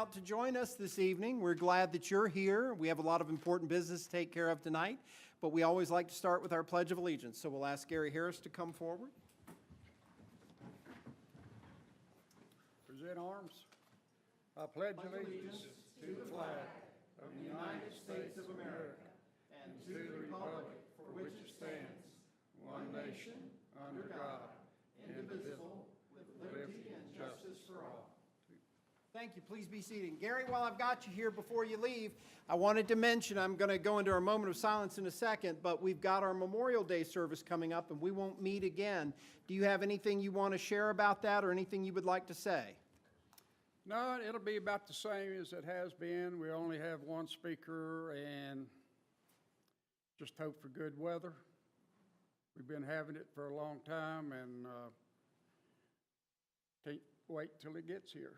Out to join us this evening. We're glad that you're here. We have a lot of important business to take care of tonight, but we always like to start with our Pledge of Allegiance. So we'll ask Gary Harris to come forward. Present arms. I pledge allegiance to the flag of the United States of America and to the republic for which it stands, one nation, under God, indivisible, with liberty and justice for all. Thank you. Please be seated. Gary, while I've got you here before you leave, I wanted to mention, I'm going to go into our moment of silence in a second, but we've got our Memorial Day service coming up and we won't meet again. Do you have anything you want to share about that or anything you would like to say? No, it'll be about the same as it has been. We only have one speaker and just hope for good weather. We've been having it for a long time and can't wait till it gets here.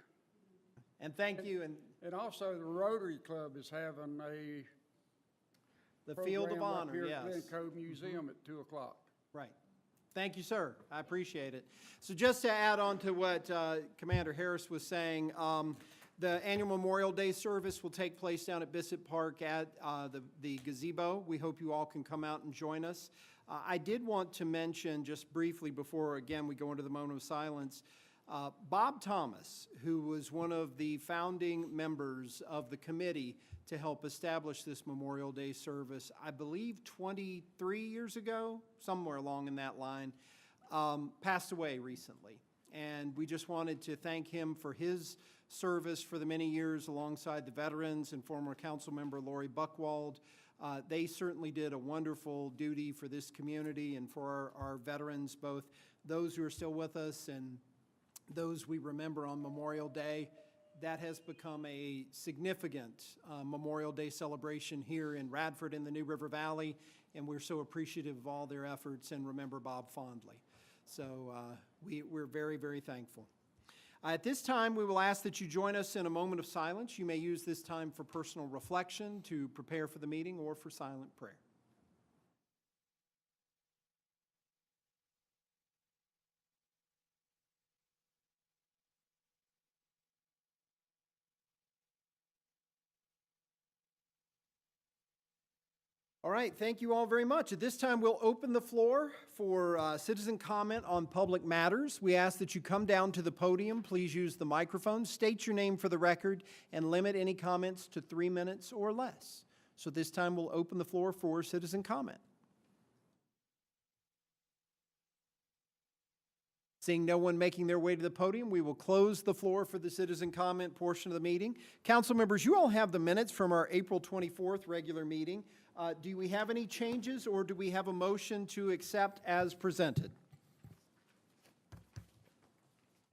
And thank you. And also the Rotary Club is having The Field of program up Honor, here yes. at Glen Cove Museum at 2 o'clock. Right. Thank you, sir. I appreciate it. So just to add on to what Commander Harris was saying, the annual Memorial Day service will take place down at Bissett Park at the gazebo. We hope you all can come out and join us. I did want to mention just briefly before, again, we go into the moment of silence, Bob Thomas, who was one of the founding members of the committee to help establish this Memorial Day service, I believe 23 years ago, somewhere along in that line, passed away recently. And we just wanted to thank him for his service for the many years alongside the veterans and former council member Lori Buchwald. They certainly did a wonderful duty for this community and for our veterans, both those who are still with us and those we remember on Memorial Day. That has become a significant Memorial Day celebration here in Radford in the New River Valley, and we're so appreciative of all their efforts and remember Bob fondly. So we're very, very thankful. At this time, we will ask that you join us in a moment of silence. You may use this time for personal reflection, to prepare for the meeting, or for silent prayer. All right, thank you all very much. At this time, we'll open the floor for citizen comment on public matters. We ask that you come down to the podium. Please use the microphone, state your name for the record, and limit any comments to 3 minutes or less. So this time, we'll open the floor for citizen comment. Seeing no one making their way to the podium, we will close the floor for the citizen comment portion of the meeting. Council members, you all have the minutes from our April 24th regular meeting. Do we have any changes, or do we have a motion to accept as presented?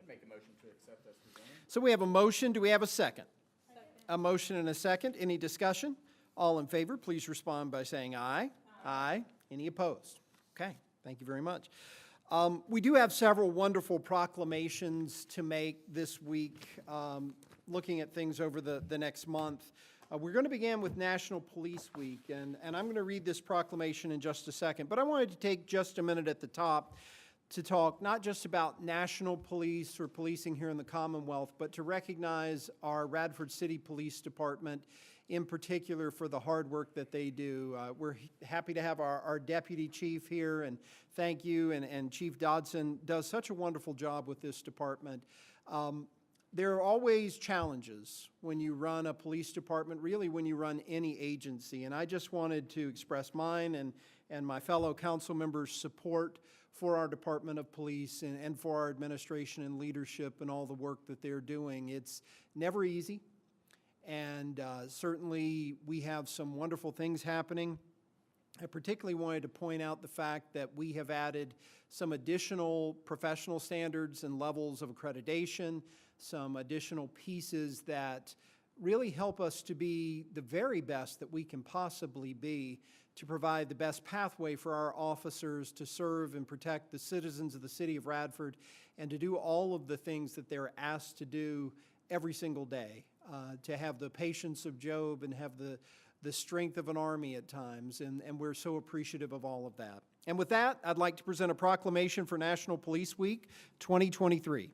I'd make a motion to accept as presented. So we have a motion. Do we have a second? Second. A motion and a second. Any discussion? All in favor, please respond by saying aye. Aye. Any opposed? Okay, thank you very much. We do have several wonderful proclamations to make this week, looking at things over the next month. We're going to begin with National Police Week, and I'm going to read this proclamation in just a second, but I wanted to take just a minute at the top to talk not just about national police or policing here in the Commonwealth, but to recognize our Radford City Police Department in particular for the hard work that they do. We're happy to have our deputy chief here, and thank you, and Chief Dodson does such a wonderful job with this department. There are always challenges when you run a police department, really when you run any agency, and I just wanted to express mine and my fellow council members' support for our Department of Police and for our administration and leadership and all the work that they're doing. It's never easy, and certainly we have some wonderful things happening. I particularly wanted to point out the fact that we have added some additional professional standards and levels of accreditation, some additional pieces that really help us to be the very best that we can possibly be, to provide the best pathway for our officers to serve and protect the citizens of the city of Radford and to do all of the things that they're asked to do every single day, to have the patience of Job and have the strength of an army at times, and we're so appreciative of all of that. And with that, I'd like to present a proclamation for National Police Week 2023.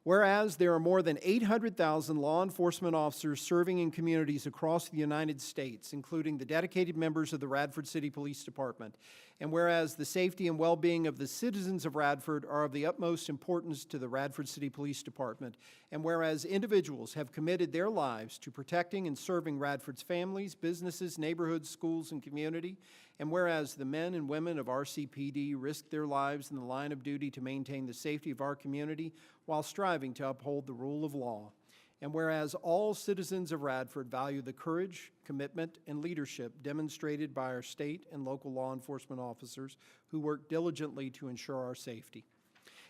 Whereas there are more than 800,000 law enforcement officers serving in communities across the United States, including the dedicated members of the Radford City Police Department. And whereas the safety and well-being of the citizens of Radford are of the utmost importance to the Radford City Police Department. And whereas individuals have committed their lives to protecting and serving Radford's families, businesses, neighborhoods, schools, and community. And whereas the men and women of RCPD risk their lives in the line of duty to maintain the safety of our community while striving to uphold the rule of law. And whereas all citizens of Radford value the courage, commitment, and leadership demonstrated by our state and local law enforcement officers who work diligently to ensure our safety.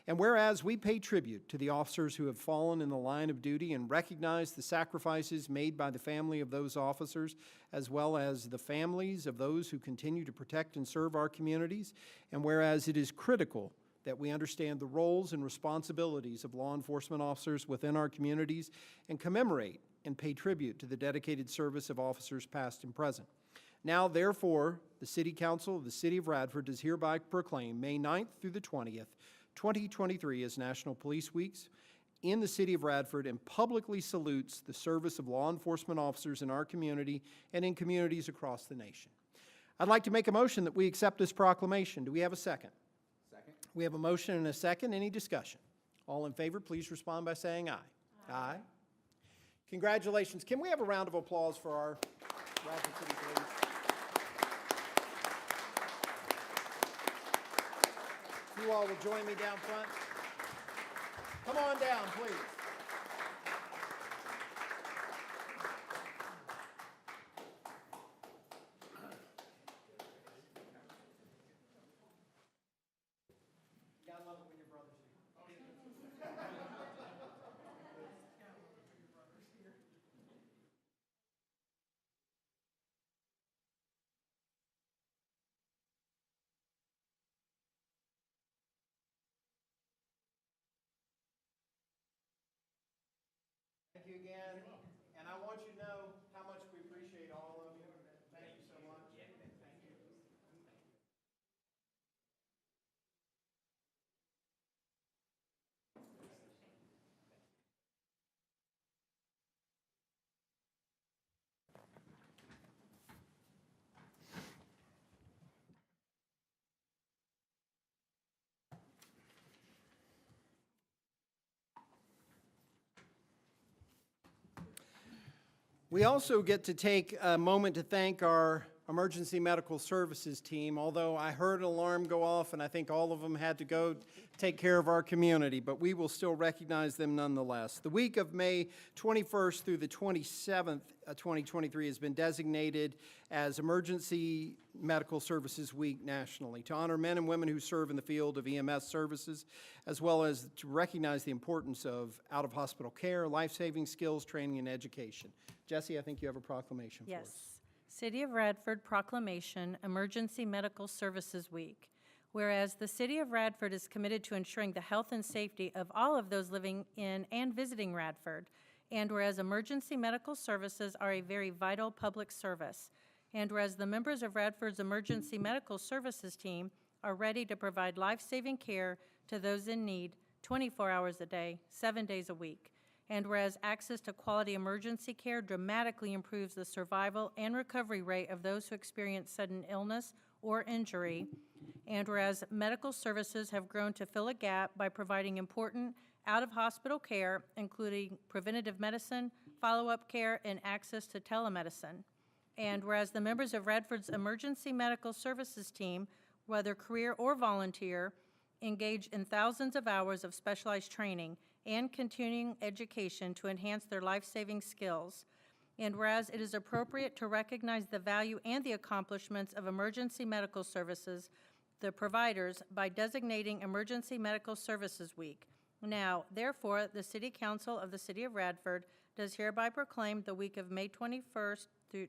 And whereas we pay tribute to the officers who have fallen in the line of duty and recognize the sacrifices made by the family of those officers, as well as the families of those who continue to protect and serve our communities, and whereas it is critical that we understand the roles and responsibilities of law enforcement officers within our communities and commemorate and pay tribute to the dedicated service of officers past and present. Now, therefore, the City Council of the City of Radford does hereby proclaim May 9th through the 20th, 2023 as National Police Weeks in the City of Radford and publicly salutes the service of law enforcement officers in our community and in communities across the nation. I'd like to make a motion that we accept this proclamation. Do we have a second? Second. We have a motion and a second. Any discussion? All in favor, please respond by saying aye. Aye. Congratulations. Can we have a round of applause for our Radford City Police? You all will join me down front. Come on down, please. Gotta love it when your brother's here. Thank you again, and I want you to know how much we appreciate all of you. Thank you so much. Thank you. We also get to take a moment to thank our emergency medical services team, although I heard an alarm go off and I think all of them had to go take care of our community, but we will still recognize them nonetheless. The week of May 21st through the 27th, 2023 has been designated as Emergency Medical Services Week nationally to honor men and women who serve in the field of EMS services, as well as to recognize the importance of out-of-hospital care, life-saving skills, training, and education. Jesse, I think you have a proclamation for us. Yes. City of Radford Proclamation, Emergency Medical Services Week. Whereas the City of Radford is committed to ensuring the health and safety of all of those living in and visiting Radford, and whereas emergency medical services are a very vital public service, and whereas the members of Radford's Emergency Medical Services team are ready to provide life-saving care to those in need 24 hours a day, 7 days a week. And whereas access to quality emergency care dramatically improves the survival and recovery rate of those who experience sudden illness or injury, and whereas medical services have grown to fill a gap by providing important out-of-hospital care, including preventative medicine, follow-up care, and access to telemedicine. And whereas the members of Radford's Emergency Medical Services team, whether career or volunteer, engage in thousands of hours of specialized training and continuing education to enhance their life-saving skills. And whereas it is appropriate to recognize the value and the accomplishments of emergency medical services, the providers, by designating Emergency Medical Services Week. Now, therefore, the City Council of the City of Radford does hereby proclaim the week of May 21st through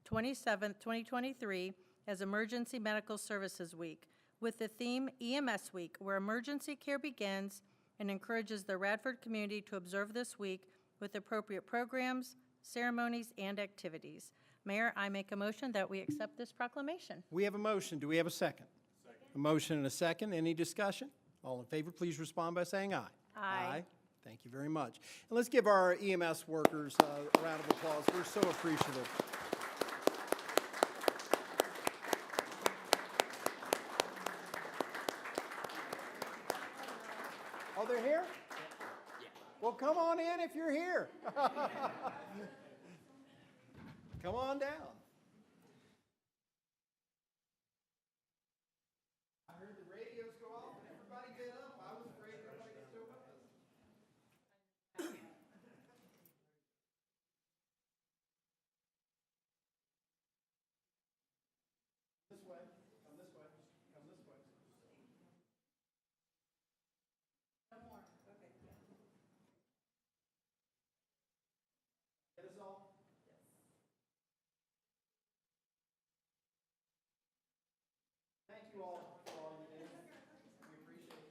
27th, 2023 as Emergency Medical Services Week, with the theme EMS Week, where emergency care begins, and encourages the Radford community to observe this week with appropriate programs, ceremonies, and activities. Mayor, I make a motion that we accept this proclamation. We have a motion. Do we have a second? Second. A motion and a second. Any discussion? All in favor, please respond by saying aye. Aye. Thank you very much. And let's give our EMS workers a round of applause. We're so appreciative. Oh, they're here? Well, come on in if you're here. Come on down. I heard the radios go off and everybody get up. I was afraid everybody was still with us. This way, come this way, come this way. Get us all? Thank you all for all you did. We appreciate it.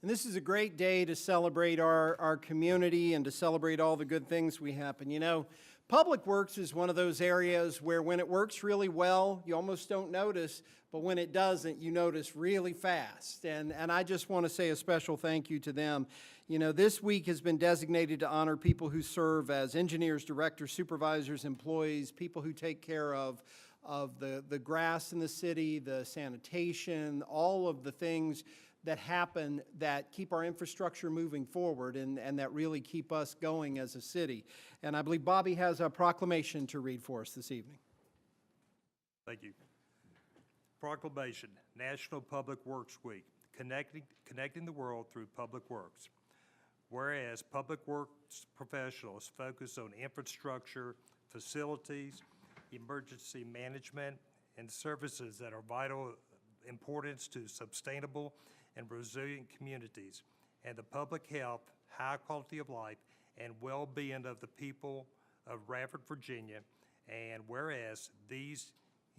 And this is a great day to celebrate our community and to celebrate all the good things we happen. You know, Public Works is one of those areas where when it works really well, you almost don't notice, but when it doesn't, you notice really fast. And I just want to say a special thank you to them. You know, this week has been designated to honor people who serve as engineers, directors, supervisors, employees, people who take care of the grass in the city, the sanitation, all of the things that happen that keep our infrastructure moving forward and that really keep us going as a city. And I believe Bobby has a proclamation to read for us this evening. Thank you. Proclamation, National Public Works Week, connecting the world through public works. Whereas public works professionals focus on infrastructure, facilities, emergency management, and services that are vital importance to sustainable and resilient communities, and the public health, high quality of life, and well-being of the people of Radford, Virginia. And whereas these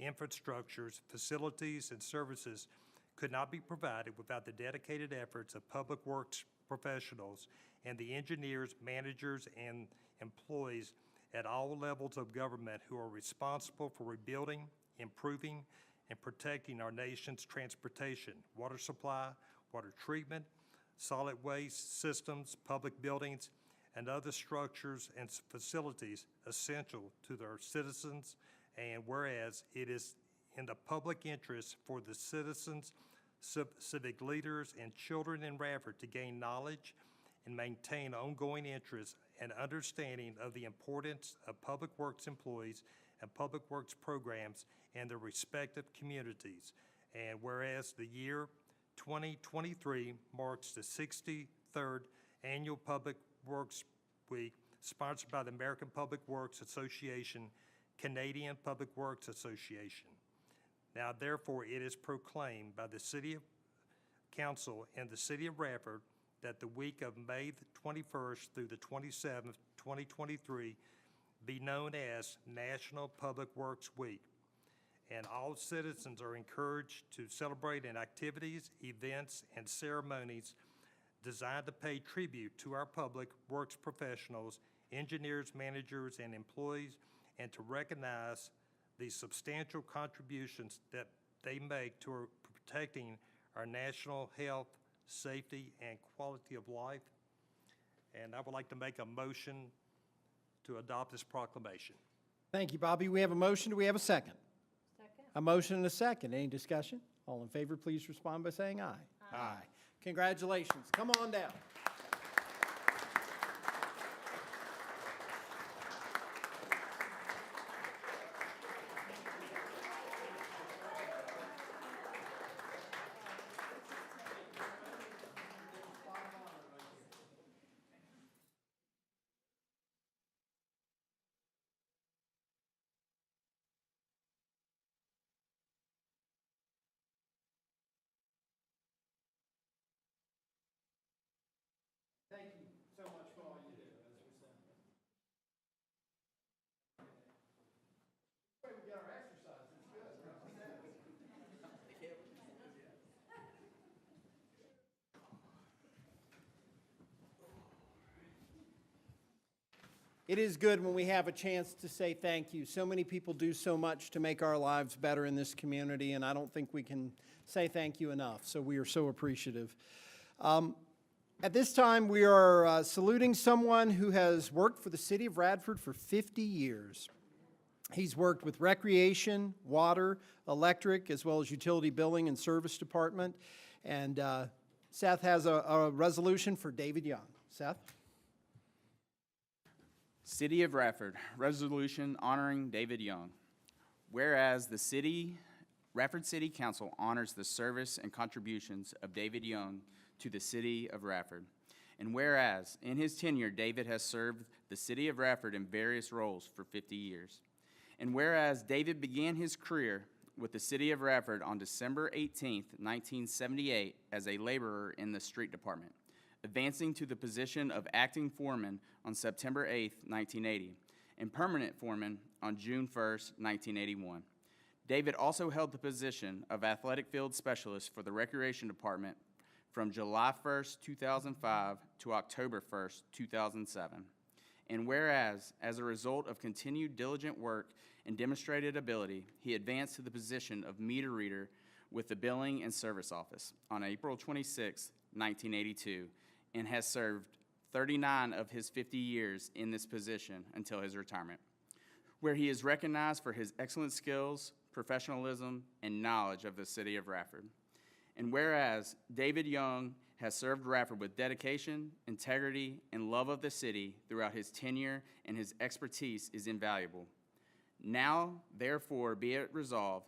infrastructures, facilities, and services could not be provided without the dedicated efforts of public works professionals and the engineers, managers, and employees at all levels of government who are responsible for rebuilding, improving, and protecting our nation's transportation, water supply, water treatment, solid waste systems, public buildings, and other structures and facilities essential to their citizens. And whereas it is in the public interest for the citizens, civic leaders, and children in Radford to gain knowledge and maintain ongoing interest and understanding of the importance of public works employees and public works programs in their respective communities. And whereas the year 2023 marks the 63rd Annual Public Works Week, sponsored by the American Public Works Association, Canadian Public Works Association. Now, therefore, it is proclaimed by the City Council and the City of Radford that the week of May the 21st through the 27th, 2023, be known as National Public Works Week. And all citizens are encouraged to celebrate in activities, events, and ceremonies designed to pay tribute to our public works professionals, engineers, managers, and employees, and to recognize the substantial contributions that they make to protecting our national health, safety, and quality of life. And I would like to make a motion to adopt this proclamation. Thank you, Bobby. We have a motion. Do we have a second? Second. A motion and a second. Any discussion? All in favor, please respond by saying aye. Aye. Congratulations. Come on down. It is good when we have a chance to say thank you. So many people do so much to make our lives better in this community, and I don't think we can say thank you enough. So we are so appreciative. At this time, we are saluting someone who has worked for the city of Radford for 50 years. He's worked with recreation, water, electric, as well as utility billing and service department. And Seth has a resolution for David Young. Seth? City of Radford, resolution honoring David Young. Whereas the Radford City Council honors the service and contributions of David Young to the city of Radford. And whereas in his tenure, David has served the city of Radford in various roles for 50 years. And whereas David began his career with the city of Radford on December 18th, 1978 as a laborer in the street department, advancing to the position of acting foreman on September 8th, 1980, and permanent foreman on June 1st, 1981. David also held the position of athletic field specialist for the recreation department from July 1st, 2005 to October 1st, 2007. And whereas, as a result of continued diligent work and demonstrated ability, he advanced to the position of meter reader with the Billing and Service Office on April 26, 1982, and has served 39 of his 50 years in this position until his retirement, where he is recognized for his excellent skills, professionalism, and knowledge of the city of Radford. And whereas David Young has served Radford with dedication, integrity, and love of the city throughout his tenure, and his expertise is invaluable. Now, therefore, be it resolved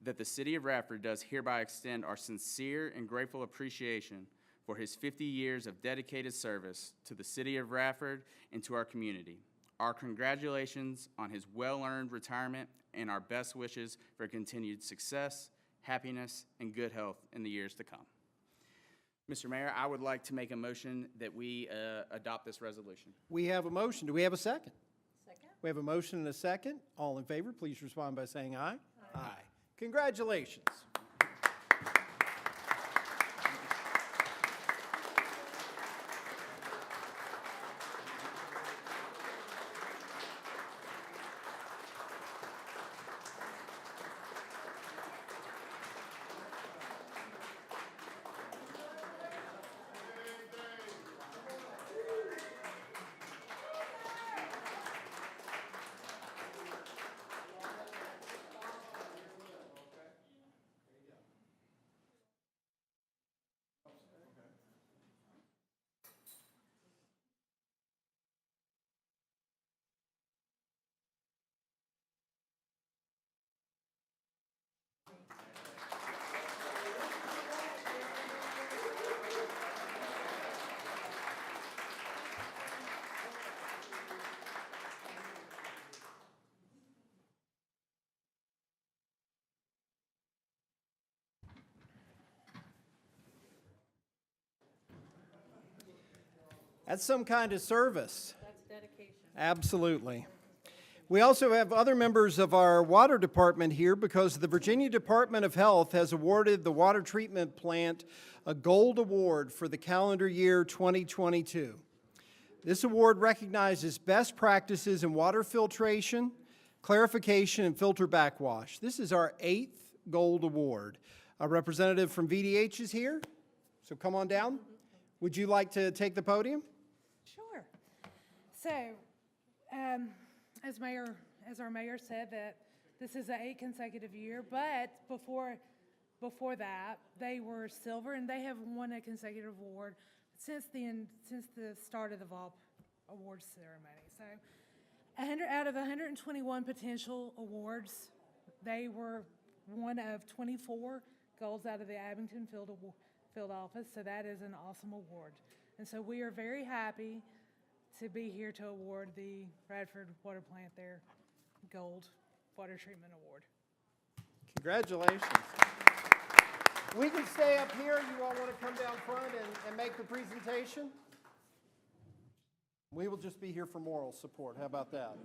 that the city of Radford does hereby extend our sincere and grateful appreciation for his 50 years of dedicated service to the city of Radford and to our community. Our congratulations on his well-earned retirement and our best wishes for continued success, happiness, and good health in the years to come. Mr. Mayor, I would like to make a motion that we adopt this resolution. We have a motion. Do we have a second? Second. We have a motion and a second. All in favor, please respond by saying aye. Aye. Congratulations. That's some kind of service. That's dedication. Absolutely. We also have other members of our water department here because the Virginia Department of Health has awarded the water treatment plant a gold award for the calendar year 2022. This award recognizes best practices in water filtration, clarification, and filter backwash. This is our 8th gold award. A representative from VDH is here, so come on down. Would you like to take the podium? Sure. So, as our mayor said, that this is the 8th consecutive year, but before that, they were silver, and they have won a consecutive award since the start of the VOP awards ceremony. So, 100 out of 121 potential awards, they were one of 24 golds out of the Abington field office, so that is an awesome award. And so we are very happy to be here to award the Radford Water Plant their Gold Water Treatment Award. Congratulations. We can stay up here. You all want to come down front and make the presentation? We will just be here for moral support. How about that?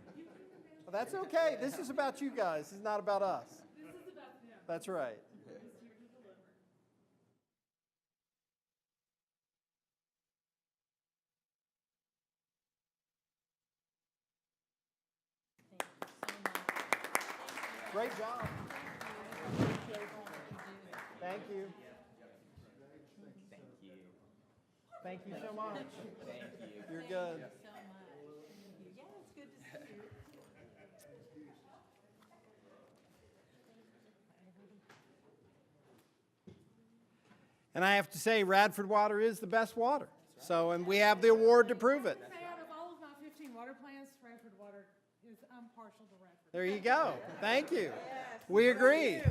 Well, that's okay. This is about you guys. This is not about us. This is about them. That's right. Great job. Thank you. Thank you so much. Thank you. You're good. Yeah, it's good to see you. And I have to say, Radford water is the best water. So, and we have the award to prove it. Say out of all of my 15 water plants, Radford Water is, I'm partial to Radford. There you go. Thank you. We agree.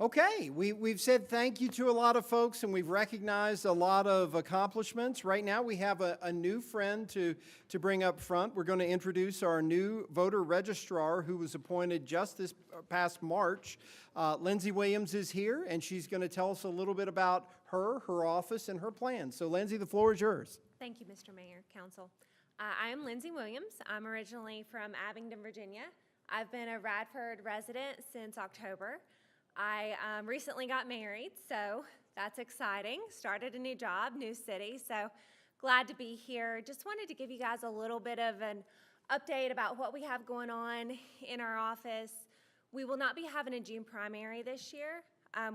Okay, we've said thank you to a lot of folks, and we've recognized a lot of accomplishments. Right now, we have a new friend to bring up front. We're going to introduce our new voter registrar who was appointed just this past March. Lindsay Williams is here, and she's going to tell us a little bit about her office, and her plans. So Lindsay, the floor is yours. Thank you, Mr. Mayor, Council. I am Lindsay Williams. I'm originally from Abingdon, Virginia. I've been a Radford resident since October. I recently got married, so that's exciting. Started a new job, new city, so glad to be here. Just wanted to give you guys a little bit of an update about what we have going on in our office. We will not be having a June primary this year.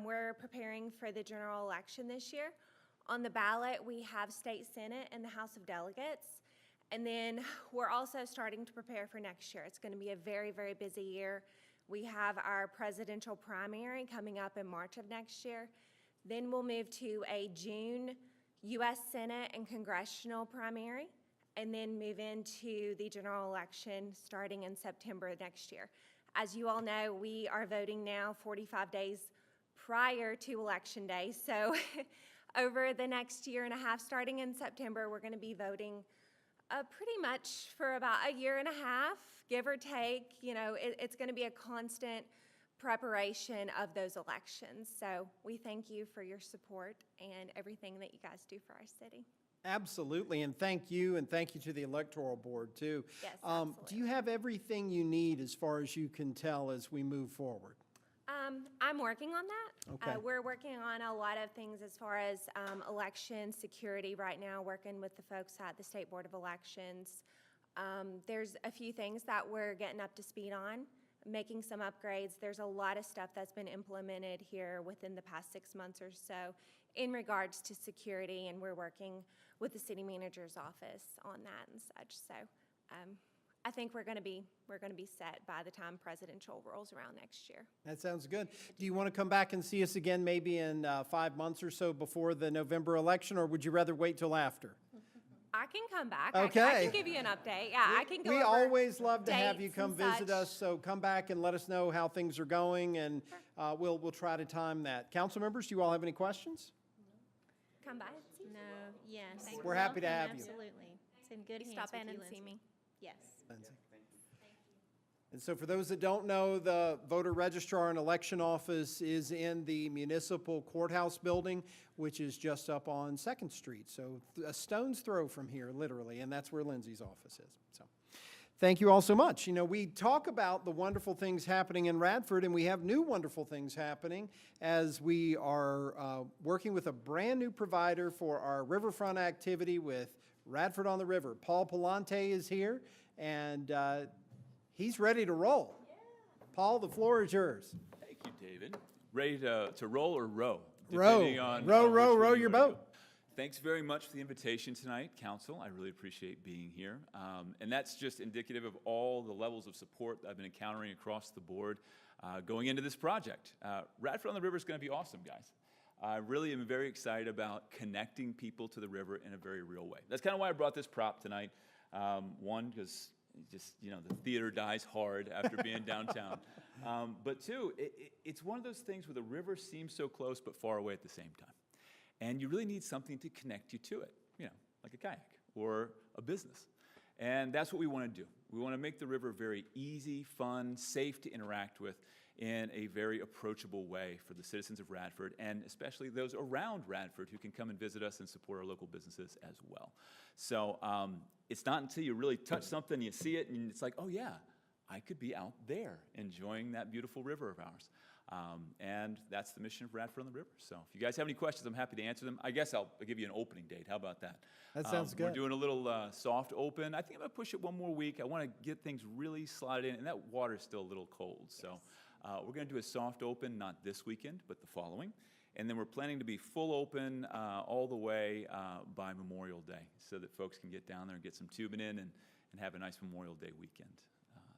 We're preparing for the general election this year. On the ballot, we have state senate and the House of Delegates. And then we're also starting to prepare for next year. It's going to be a very, very busy year. We have our presidential primary coming up in March of next year. Then we'll move to a June U.S. Senate and congressional primary, and then move into the general election starting in September next year. As you all know, we are voting now 45 days prior to Election Day. So over the next year and a half, starting in September, we're going to be voting pretty much for about a year and a half, give or take. You know, it's going to be a constant preparation of those elections. So we thank you for your support and everything that you guys do for our city. Absolutely, and thank you to the Electoral Board, too. Yes, Do absolutely. you have everything you need as far as you can tell as we move forward? I'm working on that. Okay. We're working on a lot of things as far as election security right now, working with the folks at the State Board of Elections. There's a few things that we're getting up to speed on, making some upgrades. There's a lot of stuff that's been implemented here within the past 6 months or so in regards to security, and we're working with the city manager's office on that and such. So I think we're going to be set by the time presidential rolls around next year. That sounds good. Do you want to come back and see us again maybe in 5 months or so before the November election, or would you rather wait till after? I can come back. Okay. I can give you an update. Yeah, I can go We over always love to have you dates come and visit such. us, so come back and let us know how things are going, and we'll try to time that. Council members, do you all have any questions? Come by. No, yes. We're happy to have you. Absolutely. It's in good You hands stop with in you, and Lindsay. see me. Yes. Lindsay. And so for those that don't know, the voter registrar and election office is in the municipal courthouse building, which is just up on 2nd Street. So a stone's throw from here, literally, and that's where Lindsay's office is. So thank you all so much. You know, we talk about the wonderful things happening in Radford, and we have new wonderful things happening as we are working with a brand-new provider for our riverfront activity with Radford on the River. Paul Palante is here, and he's ready to roll. Paul, the floor is yours. Thank you, David. Ready to roll or row? Row. Depending on Row, which row, way row you your wanna boat. go. Thanks very much for the invitation tonight, Council. I really appreciate being here. And that's just indicative of all the levels of support that I've been encountering across the board going into this project. Radford on the River is going to be awesome, guys. I really am very excited about connecting people to the river in a very real way. That's kind of why I brought this prop tonight. One, because just, you know, the theater dies hard after being downtown. But two, it's one of those things where the river seems so close but far away at the same time. And you really need something to connect you to it, you know, like a kayak or a business. And that's what we want to do. We want to make the river very easy, fun, safe to interact with in a very approachable way for the citizens of Radford, and especially those around Radford who can come and visit us and support our local businesses as well. So it's not until you really touch something, you see it, and it's like, oh yeah, I could be out there enjoying that beautiful river of ours. And that's the mission of Radford on the River. So if you guys have any questions, I'm happy to answer them. I guess I'll give you an opening date. How about that? That sounds We're good. doing a little soft open. I think I'm going to push it one more week. I want to get things really slotted in, and that water is still a little cold. So we're going to do a soft open, not this weekend, but the following. And then we're planning to be full open all the way by Memorial Day so that folks can get down there and get some tubing in and have a nice Memorial Day weekend.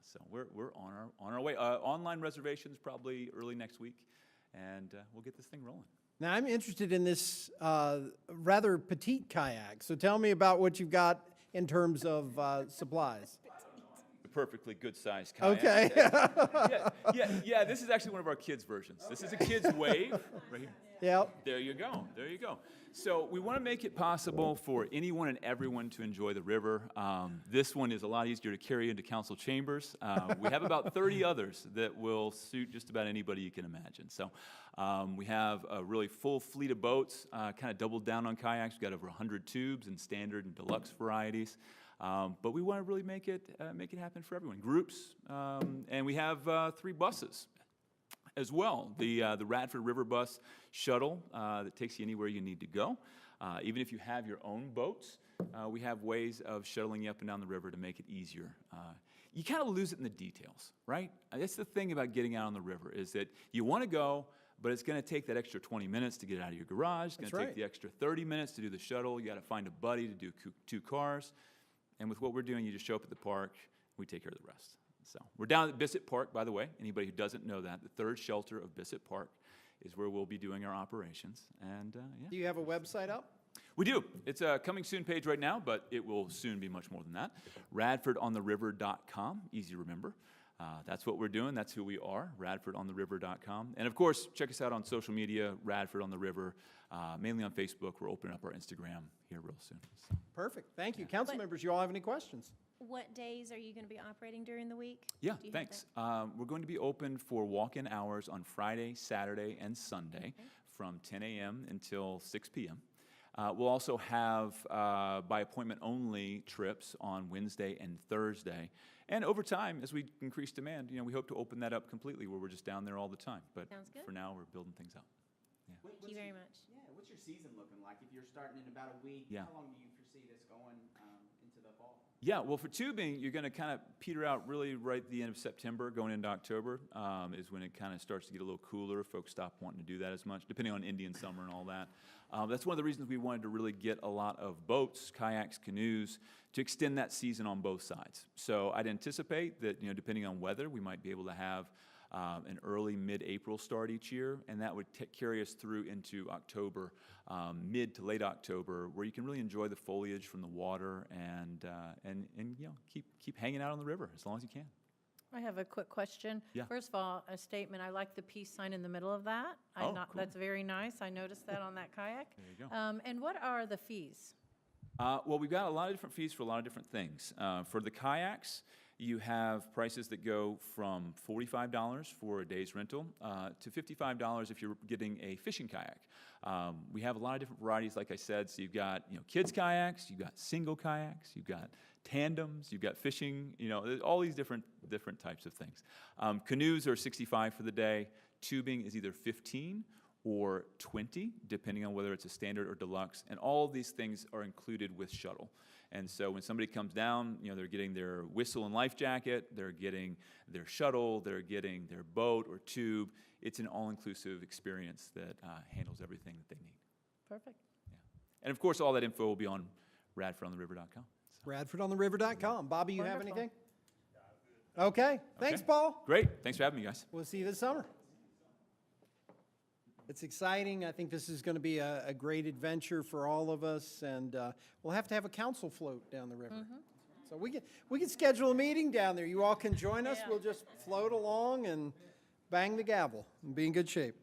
So we're on our way. Online reservations probably early next week, and we'll get this thing rolling. Now, I'm interested in this rather petite kayak, so tell me about what you've got in terms of supplies. A perfectly good-sized kayak. Okay. Yeah, this is actually one of our kids' versions. This is a kid's wave, right here. Yep. There you go, there you go. So we want to make it possible for anyone and everyone to enjoy the river. This one is a lot easier to carry into council chambers. We have about 30 others that will suit just about anybody you can imagine. So we have a really full fleet of boats, kind of doubled down on kayaks. We've got over 100 tubes in standard and deluxe varieties. But we want to really make it happen for everyone. Groups, and we have 3 buses as well. The Radford River Bus shuttle that takes you anywhere you need to go. Even if you have your own boats, we have ways of shuttling you up and down the river to make it easier. You kind of lose it in the details, right? That's the thing about getting out on the river, is that you want to go, but it's going to take that extra 20 minutes to get it out of your garage. It's going to take the extra 30 minutes to do the shuttle. You got to find a buddy to do 2 cars. And with what we're doing, you just show up at the park, we take care of the rest. So we're down at Bissett Park, by the way. Anybody who doesn't know that, the third shelter of Bissett Park is where we'll be doing our operations. And yeah. Do you have a website up? We do. It's a coming soon page right now, but it will soon be much more than that. RadfordOnTheRiver.com, easy to remember. That's what we're doing. That's who we are, RadfordOnTheRiver.com. And of course, check us out on social media, Radford on the River, mainly on Facebook. We're opening up our Instagram here real soon. So. Perfect. Thank you. Council members, you all have any questions? What days are you going to be operating during the week? Yeah, Do you have thanks. We're going to be open for walk-in hours on Friday, Saturday, and Sunday from 10 a.m. until 6 p.m. We'll also have by appointment only trips on Wednesday and Thursday. And over time, as we increase demand, we hope to open that up completely where we're just down there all the time. But Sounds good. for now, we're building things out. Thank you very much. Yeah, what's your season looking like? If you're starting in about a week, Yeah. how long do you foresee this going into the fall? Yeah, well, for tubing, you're going to kind of peter out really right at the end of September, going into October, is when it kind of starts to get a little cooler. Folks stop wanting to do that as much, depending on Indian summer and all that. That's one of the reasons we wanted to really get a lot of boats, kayaks, canoes, to extend that season on both sides. So I'd anticipate that, depending on weather, we might be able to have an early mid-April start each year, and that would carry us through into October, mid to late October, where you can really enjoy the foliage from the water and keep hanging out on the river as long as you can. I have a quick question. Yeah. First of all, a statement, I like the peace sign in the middle of that. Oh, cool. That's very nice. I noticed that on that kayak. There you go. And what are the fees? Well, we've got a lot of different fees for a lot of different things. For the kayaks, you have prices that go from $45 for a day's rental to $55 if you're getting a fishing kayak. We have a lot of different varieties, like I said. So you've got kids kayaks, you've got single kayaks, you've got tandems, you've got fishing. There's all these different types of things. Canoes are $65 for the day. Tubing is either $15 or $20, depending on whether it's a standard or deluxe. And all of these things are included with shuttle. And so when somebody comes down, they're getting their whistle and life jacket, they're getting their shuttle, they're getting their boat or tube. It's an all-inclusive experience that handles everything that they need. Perfect. Yeah. And of course, all that info will be on RadfordOnTheRiver.com. RadfordOnTheRiver.com. Bobby, you have Wonderful. anything? Okay. Thanks, Paul. Great. Thanks for having me, guys. We'll see you this summer. It's exciting. I think this is going to be a great adventure for all of us, and we'll have to have a council float down the river. So we can schedule a meeting down there. You all can join us. We'll just float along and bang the gavel and be in good shape.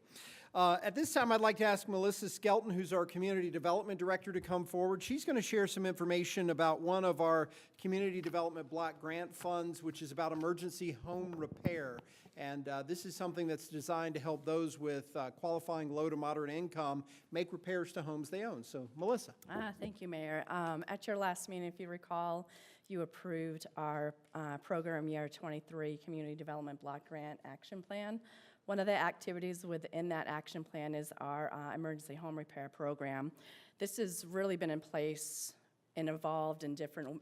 At this time, I'd like to ask Melissa Skelton, who's our Community Development Director, to come forward. She's going to share some information about one of our Community Development Block Grant funds, which is about emergency home repair. And this is something that's designed to help those with qualifying low to moderate income make repairs to homes they own. So, Melissa. Thank you, Mayor. At your last meeting, if you recall, you approved our program year 23 Community Development Block Grant Action Plan One of the activities within that action plan is our emergency home repair program. This has really been in place and evolved in different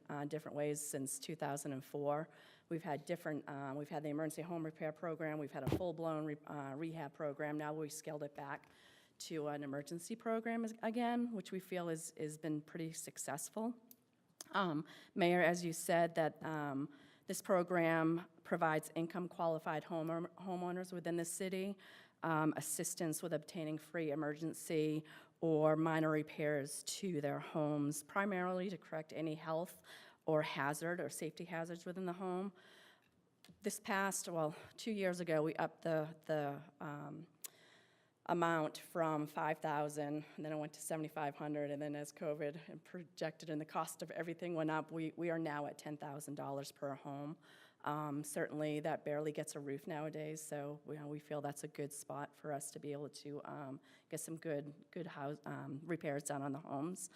ways since 2004. We've had we've had the emergency home repair program, we've had a full-blown rehab program. Now we scaled it back to an emergency program again, which we feel has been pretty successful. Mayor, as you said, that this program provides income-qualified homeowners within the city assistance with obtaining free emergency or minor repairs to their homes, primarily to correct any health or hazard or safety hazards within the home. This past, 2 years ago, we upped the amount from $5,000, and then it went to $7,500, and then as COVID projected and the cost of everything went up, we are now at $10,000 per home. Certainly, that barely gets a roof nowadays, so we feel that's a good spot for us to be able to get some good repairs done on the homes.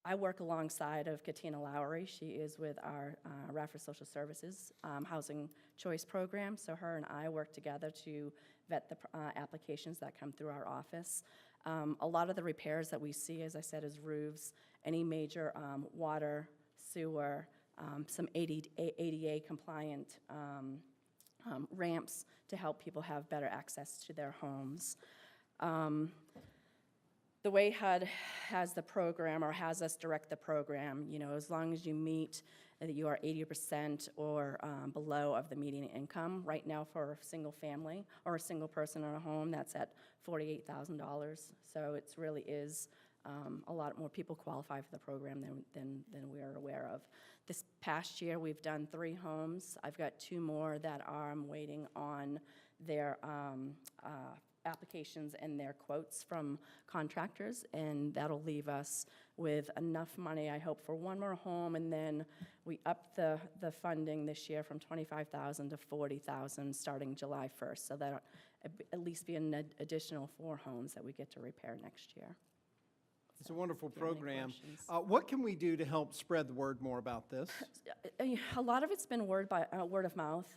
I work alongside of Katina Lowry. She is with our Radford Social Services Housing Choice Program, so her and I work together to vet the applications that come through our office. A lot of the repairs that we see, as I said, is roofs, any major water, sewer, some ADA compliant ramps to help people have better access to their homes. The way HUD has the program, or has us direct the program, as long as you meet that you are 80% or below of the median income. Right now for a single family or a single person in a home, that's at $48,000. So it really is a lot more people qualify for the program than we are aware of. This past year, we've done 3 homes. I've got 2 more that I'm waiting on their applications and their quotes from contractors, and that'll leave us with enough money, I hope, for 1 more home, and then we upped the funding this year from $25,000 to $40,000 starting July 1st, so that'll at least be an additional 4 homes that we get to repair next year. It's a wonderful If you have any program. questions. What can we do to help spread the word more about this? A lot of it's been word of mouth.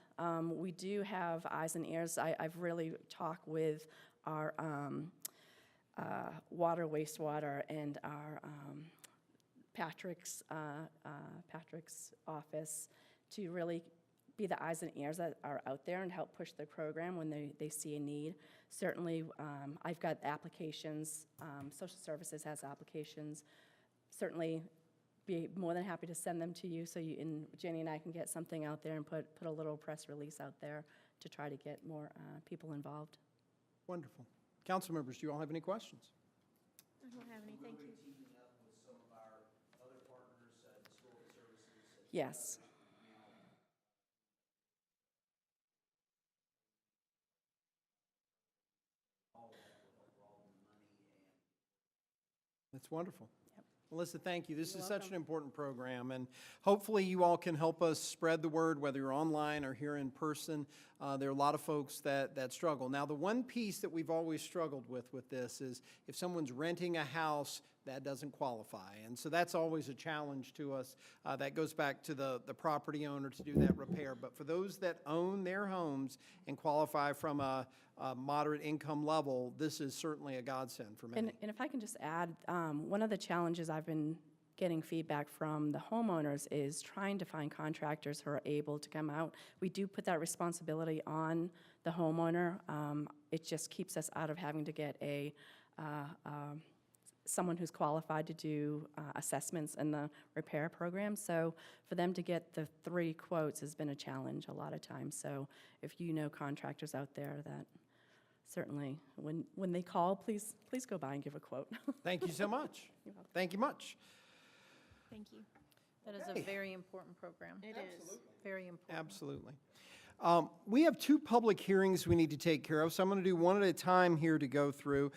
We do have eyes and ears. I've really talked with our water, wastewater, and our Patrick's office to really be the eyes and ears that are out there and help push the program when they see a need. Certainly, I've got applications. Social Services has applications. Certainly, be more than happy to send them to you so Jenny and I can get something out there and put a little press release out there to try to get more people involved. Wonderful. Council members, do you all have any questions? I don't have any, thank you. Yes. That's wonderful. Melissa, thank you. This is such an important program, and hopefully you all can help us spread the word, whether you're online or here in person. There are a lot of folks that struggle. Now, the one piece that we've always struggled with this is if someone's renting a house, that doesn't qualify. And so that's always a challenge to us. That goes back to the property owner to do that repair. But for those that own their homes and qualify from a moderate income level, this is certainly a godsend for many. And if I can just add, one of the challenges I've been getting feedback from the homeowners is trying to find contractors who are able to come out. We do put that responsibility on the homeowner. It just keeps us out of having to get someone who's qualified to do assessments in the repair program. So for them to get the 3 quotes has been a challenge a lot of times. So if you know contractors out there that certainly, when they call, please go by and give a quote. Thank you so much. You're welcome. Thank you much. Thank you. That is Okay. a very important program. It is. Very important. Absolutely. We have 2 public hearings we need to take care of, so I'm going to do one at a time here to go through.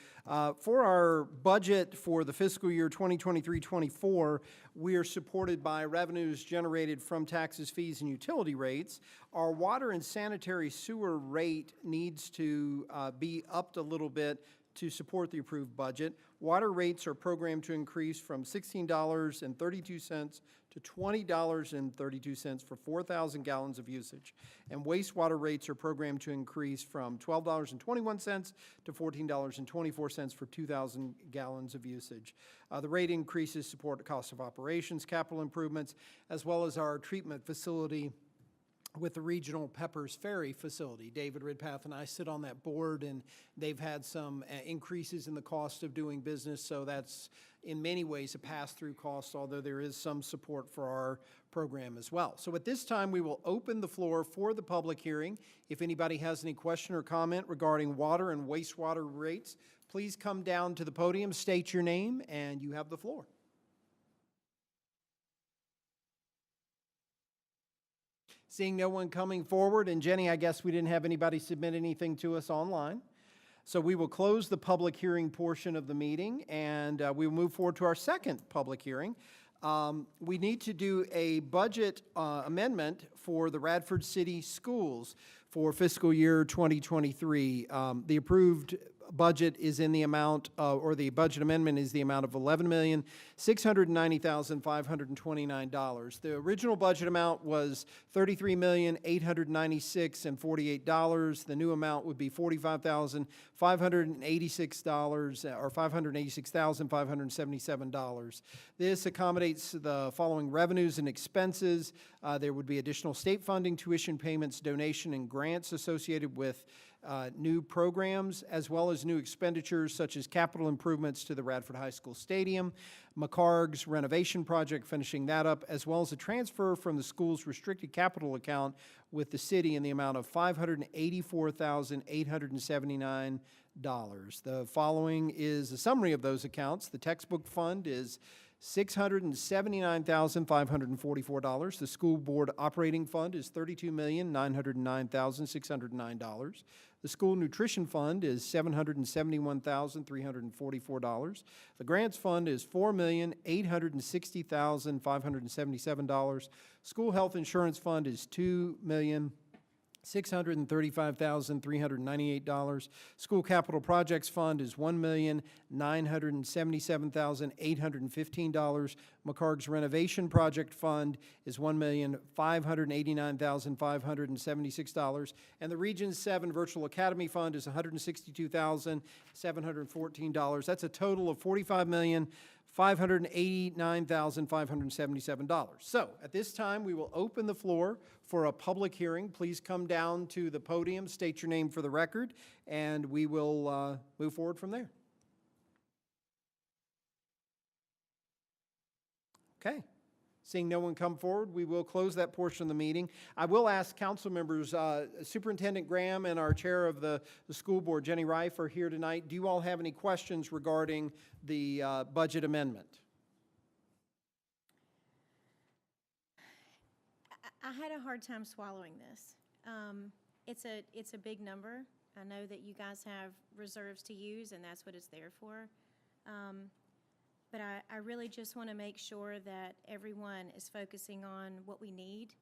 For our budget for the fiscal year 2023-24, we are supported by revenues generated from taxes, fees, and utility rates. Our water and sanitary sewer rate needs to be upped a little bit to support the approved budget. Water rates are programmed to increase from $16.32 to $20.32 for 4,000 gallons of usage. And wastewater rates are programmed to increase from $12.21 to $14.24 for 2,000 gallons of usage. The rate increases support the cost of operations, capital improvements, as well as our treatment facility with the regional Peppers Ferry facility. David Ridpath and I sit on that board, and they've had some increases in the cost of doing business, so that's in many ways a pass-through cost, although there is some support for our program as well. So at this time, we will open the floor for the public hearing. If anybody has any question or comment regarding water and wastewater rates, please come down to the podium, state your name, and you have the floor. Seeing no one coming forward, and Jenny, I guess we didn't have anybody submit anything to us online. So we will close the public hearing portion of the meeting, and we will move forward to our second public hearing. We need to do a budget amendment for the Radford City Schools for fiscal year 2023. The approved budget is in the amount, or the budget amendment is the amount of $11,690,529. The original budget amount was $33,896,048. The new amount would be $45,586 or $586,577. This accommodates the following revenues and expenses. There would be additional state funding, tuition payments, donation, and grants associated with new programs, as well as new expenditures such as capital improvements to the Radford High School Stadium, McCarg's renovation project, finishing that up, as well as a transfer from the school's restricted capital account with the city in the amount of $584,879. The following is a summary of those accounts. The textbook fund is $679,544. The school board operating fund is $32,909,609. The school nutrition fund is $771,344. The grants fund is $4,860,577. School health insurance fund is $2,635,398. School capital projects fund is $1,977,815. McCarg's renovation project fund is $1,589,576. And the Region 7 Virtual Academy Fund is $162,714. That's a total of $45,589,577. So at this time, we will open the floor for a public hearing. Please come down to the podium, state your name for the record, and we will move forward from there. Okay. Seeing no one come forward, we will close that portion of the meeting. I will ask council members, Superintendent Graham and our chair of the school board, Jenny Reif, are here tonight. Do you all have any questions regarding the budget amendment? I had a hard time swallowing this. It's a big number. I know that you guys have reserves to use, and that's what it's there for. But I really just want to make sure that everyone is focusing on what we need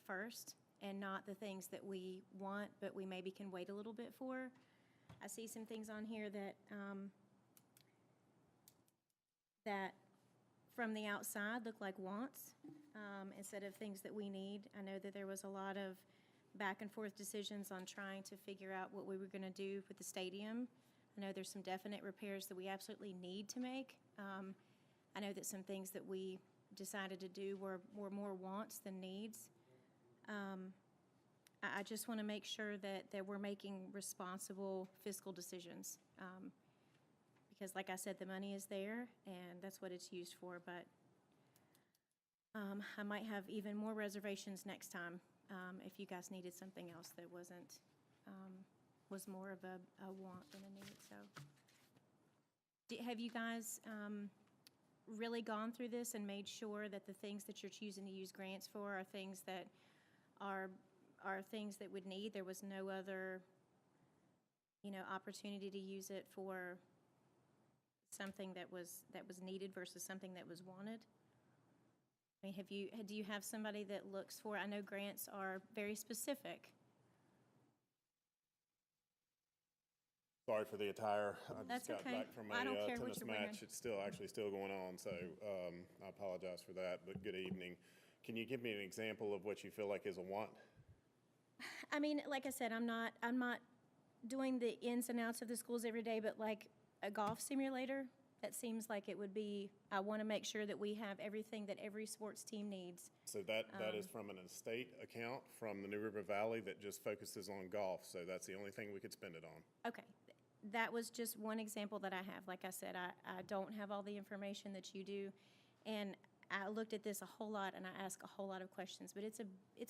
first and not the things that we want, but we maybe can wait a little bit for. I see some things on here that that from the outside look like wants instead of things that we need. I know that there was a lot of back and forth decisions on trying to figure out what we were going to do with the stadium. I know there's some definite repairs that we absolutely need to make. I know that some things that we decided to do were more wants than needs. I just want to make sure that we're making responsible fiscal decisions. Because like I said, the money is there, and that's what it's used for, but I might have even more reservations next time if you guys needed something else that was more of a want than a need. So, have you guys really gone through this and made sure that the things that you're choosing to use grants for are things that are things that would need? There was no other, opportunity to use it for something that was needed versus something that was wanted? I mean, do you have somebody that looks for? I know grants are very specific. Sorry for the attire. I That's just got okay. back from I don't a care what tennis you're wearing. match. It's still, actually still going on, so I apologize for that, but good evening. Can you give me an example of what you feel like is a want? I mean, like I said, I'm not doing the ins and outs of the schools every day, but like a golf simulator, that seems like it would be, I want to make sure that we have everything that every sports team needs. So that is from an estate account from the New River Valley that just focuses on golf, so that's the only thing we could spend it on. Okay, that was just one example that I have. Like I said, I don't have all the information that you do, and I looked at this a whole lot, and I asked a whole lot of questions, but it's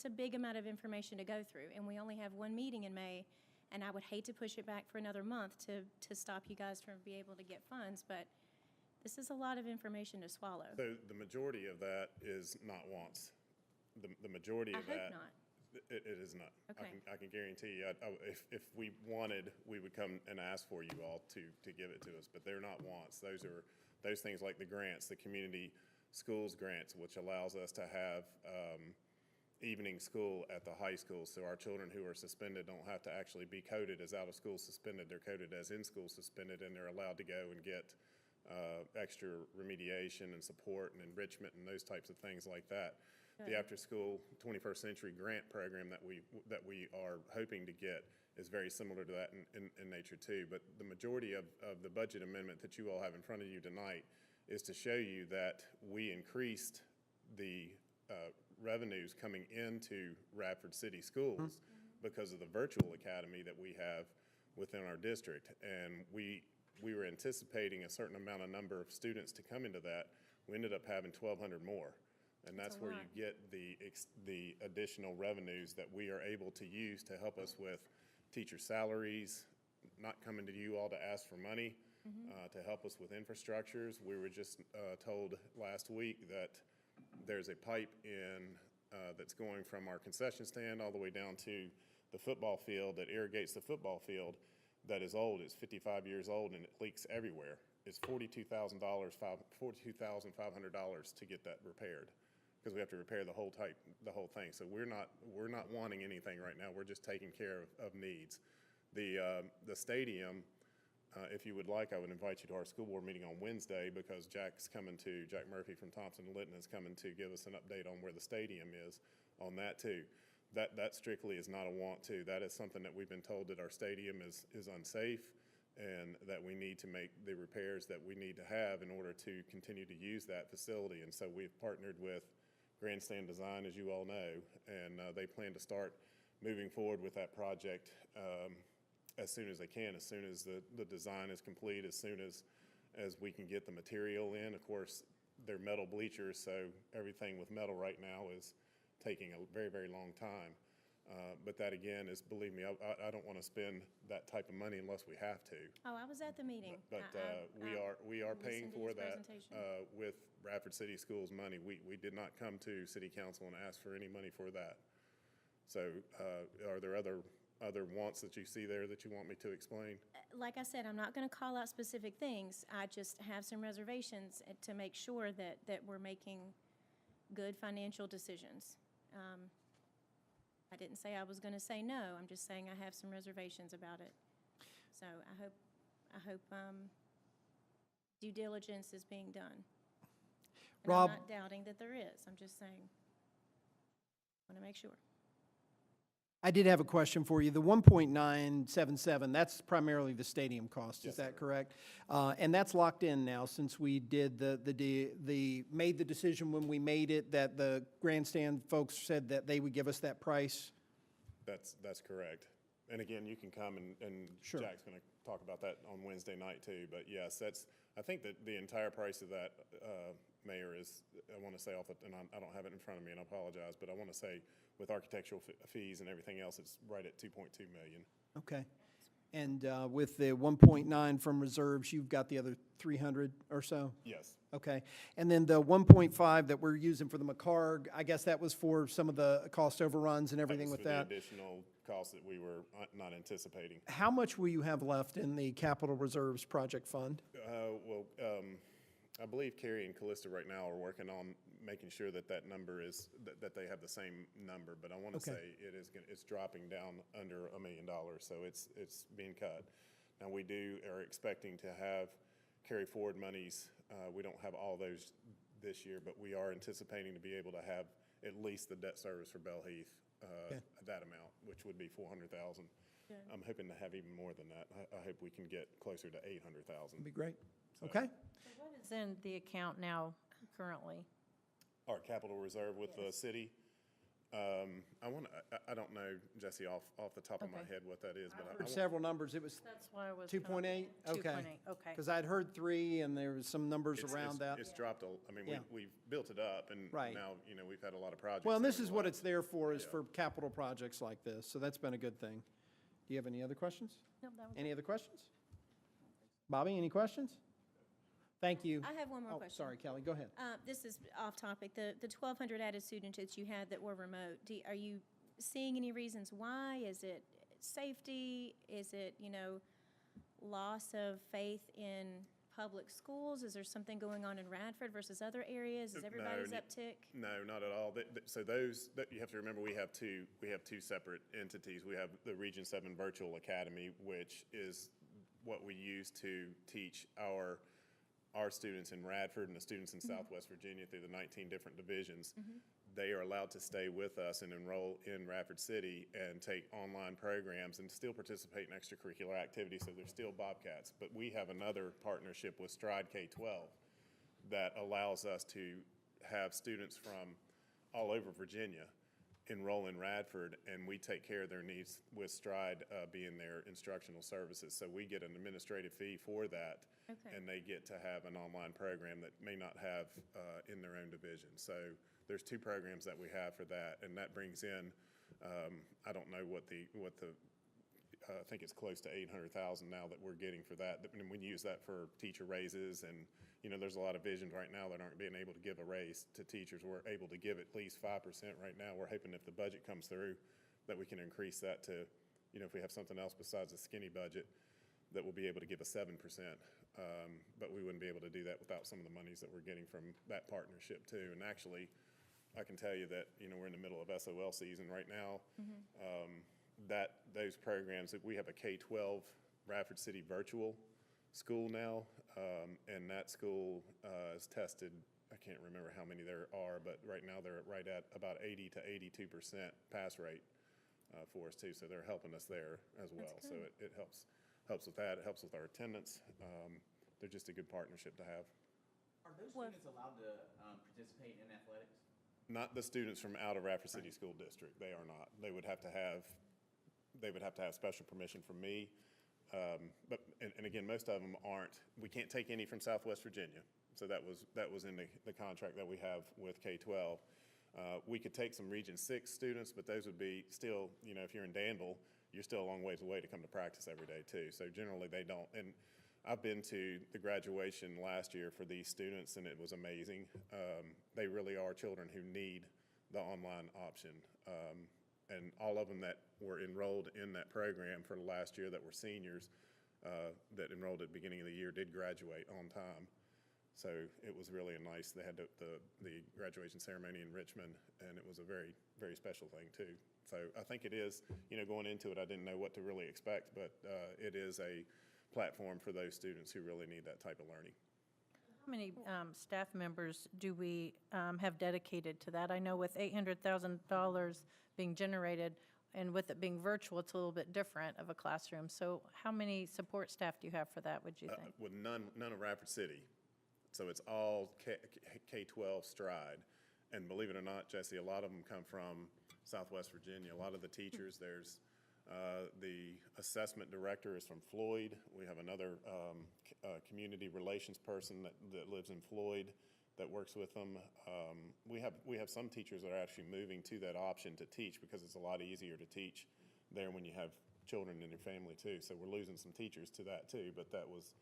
a big amount of information to go through, and we only have one meeting in May, and I would hate to push it back for another month to stop you guys from being able to get funds, but this is a lot of information to swallow. So the majority of that is not wants. The majority of I hope that. not. It is not. Okay. I can guarantee you, if we wanted, we would come and ask for you all to give it to us, but they're not wants. Those things like the grants, the community schools grants, which allows us to have evening school at the high school, so our children who are suspended don't have to actually be coded as out of school suspended. They're coded as in school suspended, and they're allowed to go and get extra remediation and support and enrichment and those types of things like that. The after-school 21st century grant program that we are hoping to get is very similar to that in nature too. But the majority of the budget amendment that you all have in front of you tonight is to show you that we increased the revenues coming into Radford City Schools because of the virtual academy that we have within our district. And we were anticipating a certain amount of number of students to come into that. We ended up having 1,200 more. And that's where you get the additional revenues that we are able to use to help us with teacher salaries, not coming to you all to ask for money, to help us with infrastructures. We were just told last week that there's a pipe that's going from our concession stand all the way down to the football field that irrigates the football field that is old. It's 55 years old and it leaks everywhere. It's $42,500 to get that repaired, because we have to repair the whole thing. So we're not wanting anything right now. We're just taking care of needs. The stadium, if you would like, I would invite you to our school board meeting on Wednesday, because Jack Murphy from Thompson Litton is coming to give us an update on where the stadium is on that too. That strictly is not a want to. That is something that we've been told that our stadium is unsafe, and that we need to make the repairs that we need to have in order to continue to use that facility. And so we've partnered with Grandstand Design, as you all know, and they plan to start moving forward with that project as soon as they can, as soon as the design is complete, as soon as we can get the material in. Of course, they're metal bleachers, so everything with metal right now is taking a very, very long time. But that, again, is, believe me, I don't want to spend that type of money unless we have to. Oh, I was at the meeting. But we are paying listened to for his that presentation. with Radford City Schools money. We did not come to City Council and ask for any money for that. So are there other wants that you see there that you want me to explain? Like I said, I'm not going to call out specific things. I just have some reservations to make sure that we're making good financial decisions. I didn't say I was going to say no. I'm just saying I have some reservations about it. So I hope due diligence is being done. And Rob- I'm not doubting that there is. I'm just saying, I want to make sure. I did have a question for you. The 1.977, that's primarily the stadium cost, is that correct? And that's locked in now, since we did made the decision when we made it that the grandstand folks said that they would give us that price? That's correct. And again, you can come and Sure. Jack's going to talk about that on Wednesday night too. But yes, I think that the entire price of that, Mayor, is, I want to say and I don't have it in front of me, and I apologize, but I want to say with architectural fees and everything else, it's right at 2.2 million. Okay. And with the 1.9 from reserves, you've got the other 300 or so? Yes. Okay. And then the 1.5 that we're using for the McCarg, I guess that was for some of the cost overruns and everything was with for that? the additional costs that we were not anticipating. How much will you have left in the capital reserves project fund? I believe Carrie and Callista right now are working on making sure that number is, that they have the same number, but I want to Okay. say it's dropping down under $1 million, so it's being cut. Now, we are expecting to have carry forward monies. We don't have all those this year, but we are anticipating to be able to have at least the debt service for Bell Heath, that amount, which would be 400,000. I'm hoping to have even more than that. I hope we can get closer to 800,000. That'd be great. Okay. What is in the account now currently? Our capital reserve with the city. I don't know, Jesse, off the top of my Okay. head what that is, but Heard several numbers. It was That's why I was. 2.8? Okay. 2.8, okay. Because I'd heard 3 and there was some numbers around that. It's dropped, I mean, Yeah. we've built it up, and Right. now, we've had a lot of projects. Well, and this along is the what way. it's there for, is for capital projects like this, so that's been a good thing. Do you have any other questions? No, that was- Any other questions? Bobby, any questions? Thank you. I have one more Oh, question. sorry, Kelly, go ahead. This is off topic. The 1,200 added students that you had that were remote, are you seeing any reasons why? Is it safety? Is it, loss of faith in public schools? Is there something going on in Radford versus other areas? Is No, everybody's ne- uptick? No, not at all. So those, you have to remember, we have two separate entities. We have the Region 7 Virtual Academy, which is what we use to teach our students in Radford and the students in Southwest Virginia through the 19 different divisions. They are allowed to stay with us and enroll in Radford City and take online programs and still participate in extracurricular activities, so they're still Bobcats. But we have another partnership with Stride K-12 that allows us to have students from all over Virginia enroll in Radford, and we take care of their needs with Stride being their instructional services. So we get an administrative fee for that, Okay. and they get to have an online program that may not have in their own division. So there's 2 programs that we have for that, and that brings in, I don't know what the I think it's close to 800,000 now that we're getting for that. And we use that for teacher raises, and, there's a lot of visions right now that aren't being able to give a raise to teachers. We're able to give at least 5% right now. We're hoping if the budget comes through, that we can increase that to, if we have something else besides a skinny budget, that we'll be able to give a 7%. But we wouldn't be able to do that without some of the monies that we're getting from that partnership too. And actually, I can tell you that, we're in the middle of SOL season right now. Those programs, that we have a K-12 Radford City virtual school now, and that school is tested, I can't remember how many there are, but right now they're right at about 80 to 82% pass rate for us too, so they're helping us there as well. So it helps with that, it helps with our attendance. They're just a good partnership to have. Are those students allowed to participate in athletics? Not the students from out of Radford City School District, they are not. They would have to have special permission from me. But again, most of them aren't. We can't take any from Southwest Virginia. So that was in the contract that we have with K-12. We could take some Region 6 students, but those would be still, if you're in Danville, you're still a long ways away to come to practice every day too. So generally they don't. And I've been to the graduation last year for these students, and it was amazing. They really are children who need the online option. And all of them that were enrolled in that program for last year that were seniors that enrolled at the beginning of the year did graduate on time. So it was really nice. They had the graduation ceremony in Richmond, and it was a very, very special thing too. So I think it is, going into it, I didn't know what to really expect, but it is a platform for those students who really need that type of learning. How many staff members do we have dedicated to that? I know with $800,000 being generated, and with it being virtual, it's a little bit different of a classroom. So how many support staff do you have for that, would you think? With none of Radford City. So it's all K-12 Stride. And believe it or not, Jesse, a lot of them come from Southwest Virginia. A lot of the teachers, there's the assessment director is from Floyd. We have another community relations person that lives in Floyd that works with them. We have some teachers that are actually moving to that option to teach because it's a lot easier to teach there when you have children in your family too. So we're losing some teachers to that too, but that was,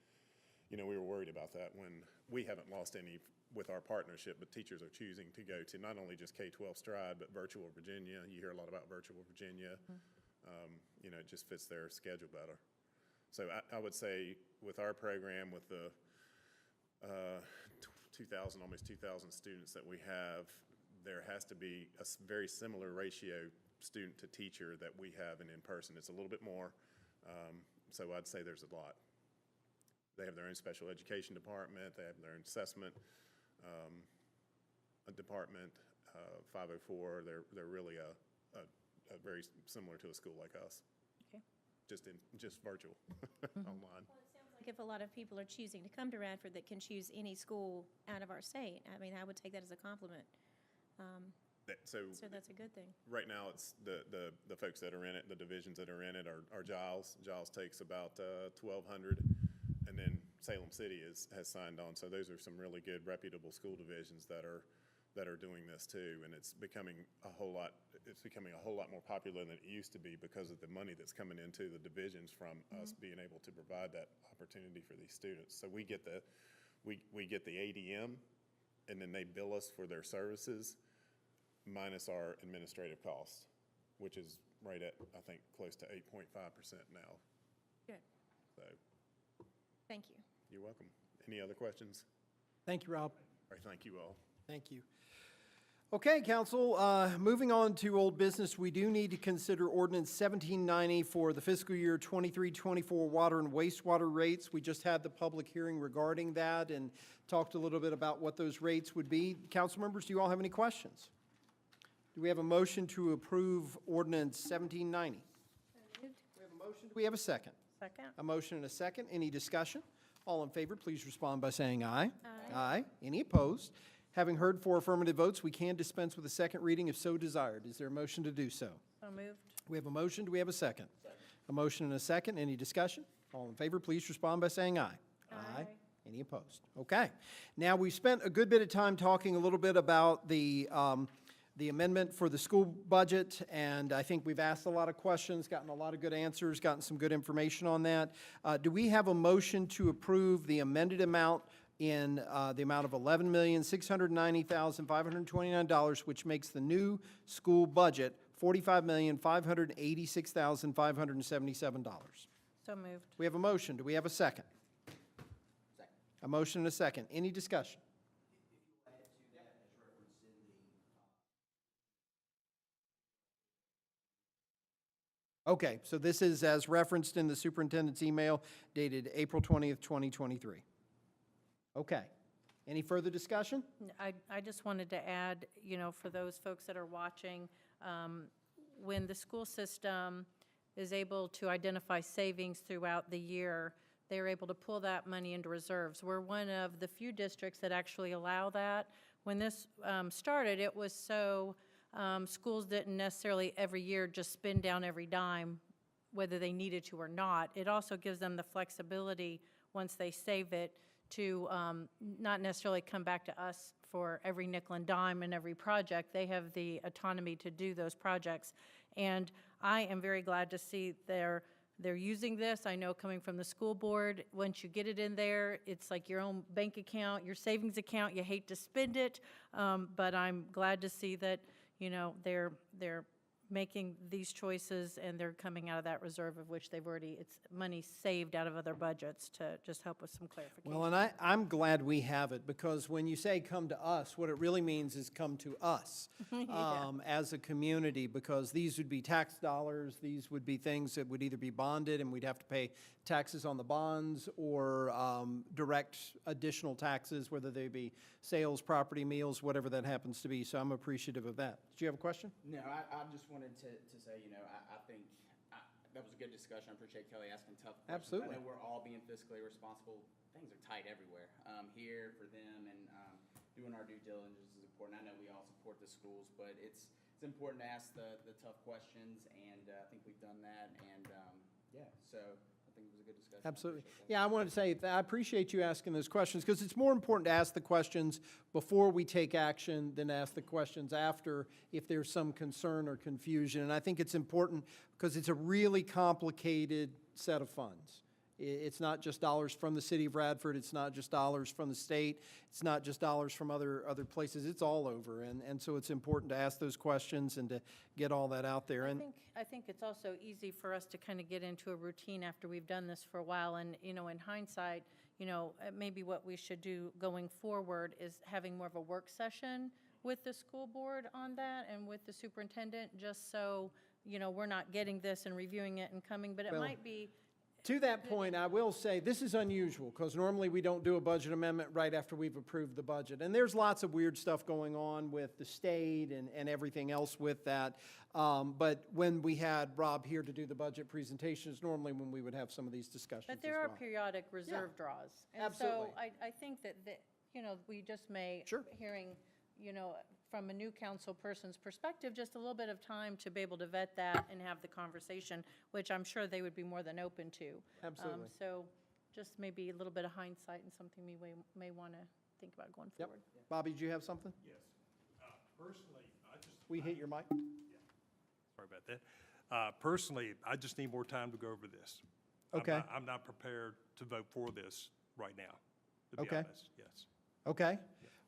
we were worried about that when we haven't lost any with our partnership, but teachers are choosing to go to not only just K-12 Stride, but Virtual Virginia. You hear a lot about Virtual Virginia. It just fits their schedule better. So I would say with our program, with the 2,000, almost 2,000 students that we have, there has to be a very similar ratio student to teacher that we have in person. It's a little bit more, So I'd say there's a lot. They have their own special education department, they have their own assessment department, 504. They're really a very similar to a school like us. Okay. Just virtual, online. Like if a lot of people are choosing to come to Radford that can choose any school out of our state, I mean, I would take that as a compliment. So that's a good thing. Right now, it's the folks that are in it, the divisions that are in it are Giles. Giles takes about 1,200, and then Salem City has signed on. So those are some really good reputable school divisions that are doing this too, and it's becoming a whole lot more popular than it used to be because of the money that's coming into the divisions from us being able to provide that opportunity for these students. So we get the ADM, and then they bill us for their services minus our administrative costs, which is right at, I think, close to 8.5% now. Good. So Thank you. you're welcome. Any other questions? Thank you, Rob. All right, thank you all. Thank you. Okay, council, moving on to old business, we do need to consider ordinance 1790 for the fiscal year 23-24 water and wastewater rates. We just had the public hearing regarding that and talked a little bit about what those rates would be. Council members, do you all have any questions? Do we have a motion to approve ordinance 1790? We have a motion. Do we have a second? Second. A motion and a second. Any discussion? All in favor, please respond by saying aye. Aye. Aye. Any opposed? Having heard 4 affirmative votes, we can dispense with a second reading if so desired. Is there a motion to do so? So moved. We have a motion. Do we have a second? A motion and a second. Any discussion? All in favor, please respond by saying aye. Aye. Any opposed? Okay. Now, we've spent a good bit of time talking a little bit about the amendment for the school budget, and I think we've asked a lot of questions, gotten a lot of good answers, gotten some good information on that. Do we have a motion to approve the amended amount in the amount of $11,690,529, which makes the new school budget $45,586,577? So moved. We have a motion. Do we have a second? Second. A motion and a second. Any discussion? Okay, so this is as referenced in the superintendent's email dated April 20th, 2023. Okay. Any further discussion? I just wanted to add, you know, for those folks that are watching, when the school system is able to identify savings throughout the year, they're able to pull that money into reserves. We're one of the few districts that actually allow that. When this started, it was so schools didn't necessarily every year just spend down every dime, whether they needed to or not. It also gives them the flexibility, once they save it, to not necessarily come back to us for every nickel and dime in every project. They have the autonomy to do those projects. And I am very glad to see they're using this. I know coming from the school board, once you get it in there, it's like your own bank account, your savings account. You hate to spend it, but I'm glad to see that, you know, they're making these choices and they're coming out of that reserve of which they've already, it's money saved out of other budgets to just help with some clarification. Well, and I'm glad we have it, because when you say come to us, what it really means is come to us as a community, because these would be tax dollars, these would be things that would either be bonded and we'd have to pay taxes on the bonds, or direct additional taxes, whether they be sales, property, meals, whatever that happens to be. So I'm appreciative of that. Did you have a question? No, I just wanted to say, you know, I think that was a good discussion. I appreciate Kelly asking tough questions. Absolutely. I know we're all being fiscally responsible. Things are tight everywhere. Here for them, and doing our due diligence is important. I know we all support the schools, but it's important to ask the tough questions, and I think we've done that. And yeah, so I think it was a good discussion. Absolutely. Yeah, I wanted to say that I appreciate you asking those questions, because it's more important to ask the questions before we take action than to ask the questions after if there's some concern or confusion. And I think it's important because it's a really complicated set of funds. It's not just dollars from the city of Radford. It's not just dollars from the state. It's not just dollars from other places. It's all over. And so it's important to ask those questions and to get all that out there. And I think it's also easy for us to kind of get into a routine after we've done this for a while. And, you know, in hindsight, you know, maybe what we should do going forward is having more of a work session with the school board on that and with the superintendent, just so, you know, we're not getting this and reviewing it and coming. But it Well, might be To that point, I will say, this is unusual, because normally we don't do a budget amendment right after we've approved the budget. And there's lots of weird stuff going on with the state and everything else with that. But when we had Rob here to do the budget presentations, normally when we would have some of these discussions But as there are well. periodic reserve draws. Absolutely. And so I think that, we just may, Sure. hearing, from a new council person's perspective, just a little bit of time to be able to vet that and have the conversation, which I'm sure they would be more than open to. Absolutely. So just maybe a little bit of hindsight and something we may want to think about going Yep. forward. Bobby, do you have something? Yes. Personally, We hit your mic? sorry about that. Personally, I just need more time to go over this. Okay. I'm not prepared to vote for this right now, to be Okay. honest, yes. Okay.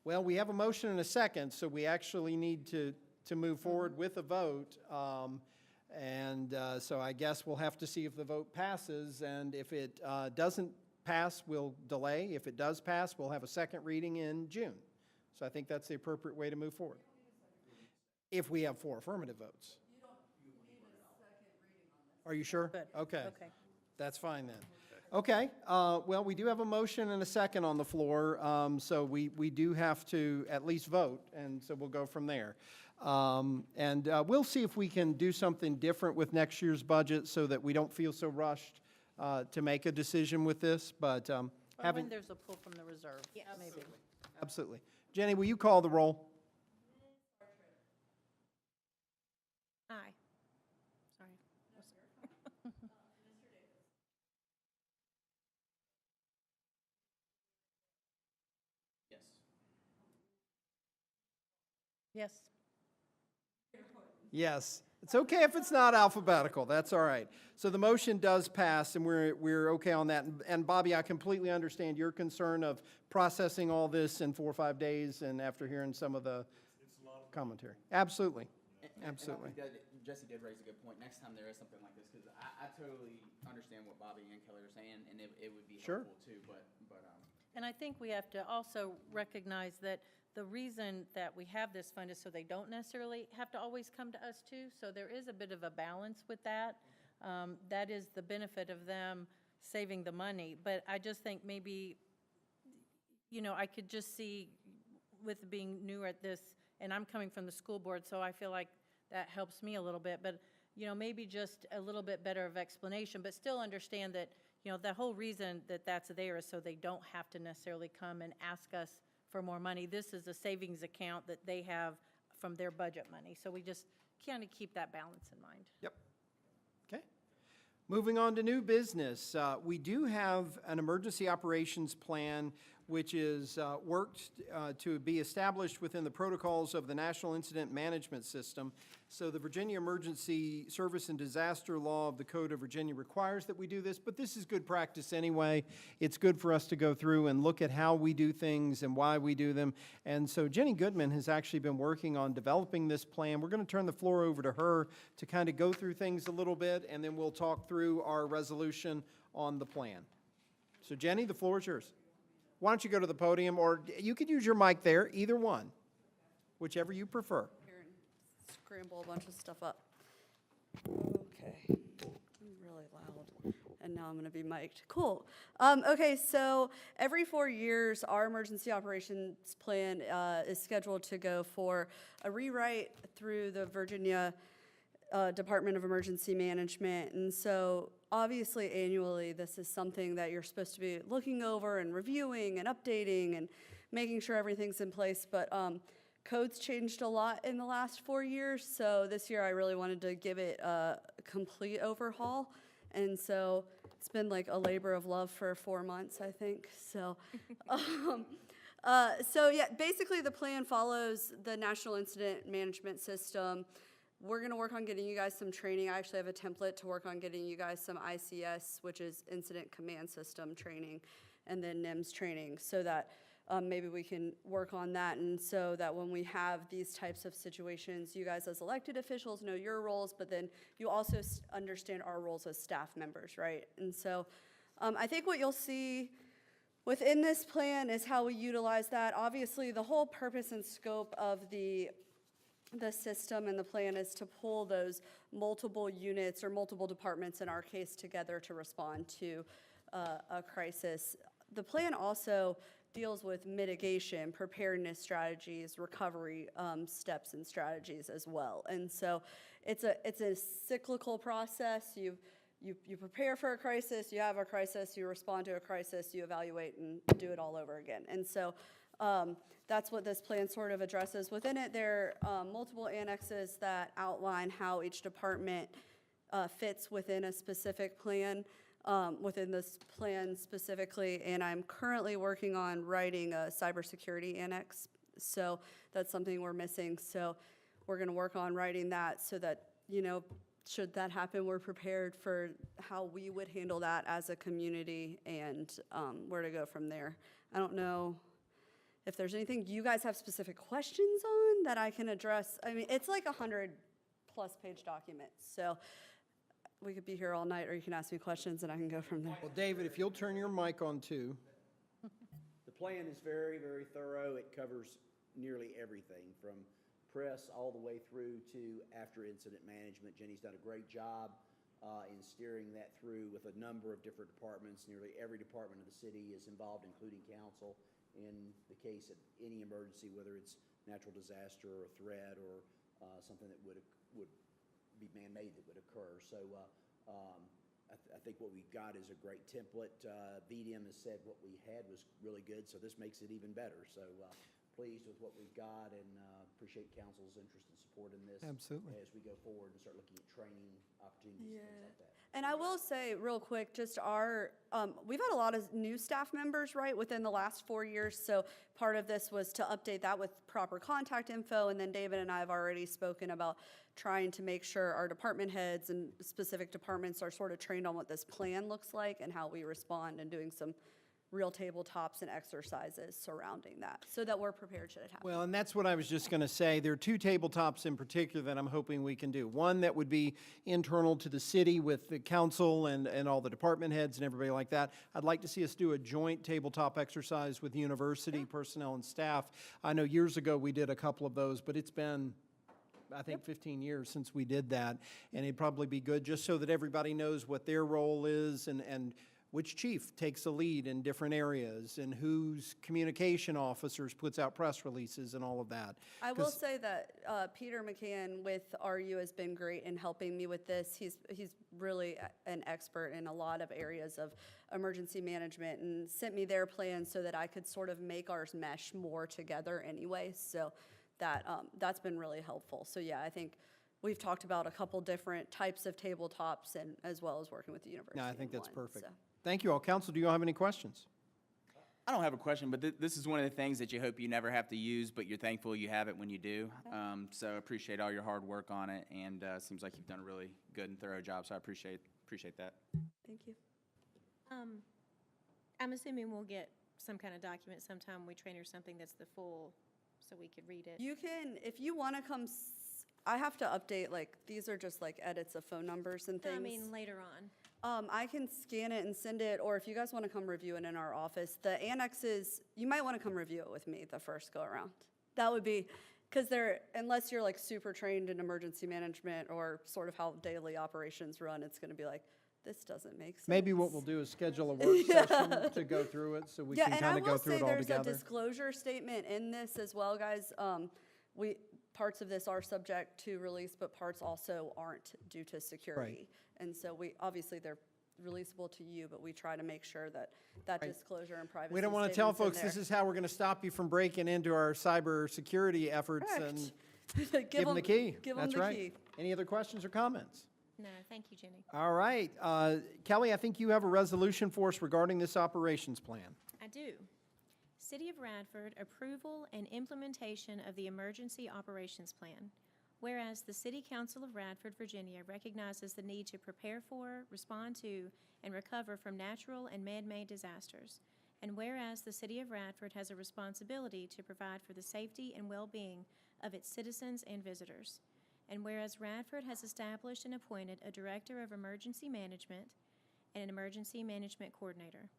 Well, we have a motion and a second, so we actually need to move forward with a vote. So I guess we'll have to see if the vote passes, and if it doesn't pass, we'll delay. If it does pass, we'll have a second reading in June. So I think that's the appropriate way to move forward. If we have 4 affirmative votes. Are you sure? Good. Okay. Okay. That's fine then. Okay, well, we do have a motion and a second on the floor, so we do have to at least vote, and so we'll go from there. We'll see if we can do something different with next year's budget so that we don't feel so rushed to make a decision with this, but Or when having, there's a pull from the reserve, maybe. absolutely. Jenny, will you call the roll? Aye. Sorry. Yes. Yes. It's okay if it's not alphabetical, that's all right. So the motion does pass, and we're okay on that. And Bobby, I completely understand your concern of processing all this in 4 or 5 days, and after hearing some of the commentary. Absolutely, absolutely. And I think that Jesse did raise a good point. Next time there is something like this, because I totally understand what Bobby and Kelly are saying, and it would be Sure. helpful too, but. And I think we have to also recognize that the reason that we have this fund is so they don't necessarily have to always come to us too. So there is a bit of a balance with that. That is the benefit of them saving the money. But I just think maybe, I could just see with being newer at this, and I'm coming from the school board, so I feel like that helps me a little bit. But, maybe just a little bit better of explanation, but still understand that, the whole reason that that's there is so they don't have to necessarily come and ask us for more money. This is a savings account that they have from their budget money. So we just kind of keep that balance in mind. Yep. Okay. Moving on to new business. We do have an emergency operations plan which is worked to be established within the protocols of the National Incident Management System. So the Virginia Emergency Service and Disaster Law of the Code of Virginia requires that we do this, but this is good practice anyway. It's good for us to go through and look at how we do things and why we do them. And so Jenny Goodman has actually been working on developing this plan. We're going to turn the floor over to her to kind of go through things a little bit, and then we'll talk through our resolution on the plan. So Jenny, the floor is yours. Why don't you go to the podium, or you could use your mic there, either one, whichever you prefer. Here and scramble a bunch of stuff up. Okay, I'm really loud, and now I'm going to be mic'd. Cool. Okay, so every 4 years, our emergency operations plan is scheduled to go for a rewrite through the Virginia Department of Emergency Management. And so obviously annually, this is something that you're supposed to be looking over and reviewing and updating and making sure everything's in place. But codes changed a lot in the last 4 years. So this year I really wanted to give it a complete overhaul. And so it's been like a labor of love for 4 months, I think. So, so yeah, basically the plan follows the National Incident Management System. We're going to work on getting you guys some training. I actually have a template to work on getting you guys some ICS, which is Incident Command System training, and then NIMS training, so that maybe we can work on that, and so that when we have these types of situations, you guys as elected officials know your roles, but then you also understand our roles as staff members, right? And so I think what you'll see within this plan is how we utilize that. Obviously, the whole purpose and scope of the the system, and the plan is to pull those multiple units or multiple departments, in our case, together to respond to a crisis. The plan also deals with mitigation, preparedness strategies, recovery steps and strategies as well. And so it's a cyclical process. You prepare for a crisis, you have a crisis, you respond to a crisis, you evaluate and do it all over again. And so that's what this plan sort of addresses. Within it, there are multiple annexes that outline how each department fits within a specific plan, within this plan specifically. And I'm currently working on writing a cybersecurity annex. So that's something we're missing. So we're going to work on writing that so that, you know, should that happen, we're prepared for how we would handle that as a community and where to go from there. I don't know if there's anything you guys have specific questions on that I can address. I mean, it's like 100+ page document, so we could be here all night, or you can ask me questions and I can go from there. Well, David, if you'll turn your mic on too. The plan is very, very thorough. It covers nearly everything from press all the way through to after-incident management. Jenny's done a great job in steering that through with a number of different departments. Nearly every department of the city is involved, including council, in the case of any emergency, whether it's natural disaster or a threat or something that would be man-made that would occur. So I think what we've got is a great template. VDM has said what we had was really good, so this makes it even better. So pleased with what we've got and appreciate council's interest and support in this. Absolutely. As we go forward and start looking at training opportunities, things like that. And I will say real quick, just we've had a lot of new staff members, right, within the last 4 years. So part of this was to update that with proper contact info. And then David and I have already spoken about trying to make sure our department heads and specific departments are sort of trained on what this plan looks like and how we respond, and doing some real tabletops and exercises surrounding that so that we're prepared should it happen. Well, and that's what I was just going to say. There are two tabletops in particular that I'm hoping we can do. One that would be internal to the city with the council and all the department heads and everybody like that. I'd like to see us do a joint tabletop exercise with university personnel and staff. I know years ago we did a couple of those, but it's been, I think, 15 years since we did that. And it'd probably be good just so that everybody knows what their role is and which chief takes the lead in different areas, and whose communication officers puts out press releases and all of that. I will say that Peter McCann with RU has been great in helping me with this. He's really an expert in a lot of areas of emergency management, and sent me their plan so that I could sort of make ours mesh more together anyway. So that's been really helpful. So yeah, I think we've talked about a couple different types of tabletops, and as well as working with the university. No, I think that's in one, perfect. so. Thank you all. Council, do you all have any questions? I don't have a question, but this is one of the things that you hope you never have to use, but you're thankful you have it when you do. So appreciate all your hard work on it, and seems like you've done a really good and thorough job, so I appreciate that. Thank you. I'm assuming we'll get some kind of document sometime we train or something that's the full, so we could read it. You can, if you want to come, I have to update, like, these are just like edits of phone numbers and things. I mean, later on. I can scan it and send it, or if you guys want to come review it in our office, the annexes, you might want to come review it with me the first go around. That would be, because unless you're like super trained in emergency management or sort of how daily operations run, it's going to be like, this doesn't make sense. Maybe what we'll do is schedule a work session to go through it, so we can kind of go through it all Yeah, and I will say there's together. a disclosure statement in this as well, guys. Parts of this are subject to release, but parts also aren't due to security. And so obviously they're releasable to you, but we try to make sure that disclosure and privacy We don't want to tell statements in folks, this there. is how we're going to stop you from breaking into our cyber security efforts, and give them the key. Give them That's the right. key. Any other questions or comments? No, thank you, Jenny. All right. Kelly, I think you have a resolution for us regarding this operations plan. I do. City of Radford approval and implementation of the Emergency Operations Plan. Whereas the City Council of Radford, Virginia recognizes the need to prepare for, respond to, and recover from natural and man-made disasters. And whereas the City of Radford has a responsibility to provide for the safety and well-being of its citizens and visitors. And whereas Radford has established and appointed a Director of Emergency Management and an Emergency Management Coordinator.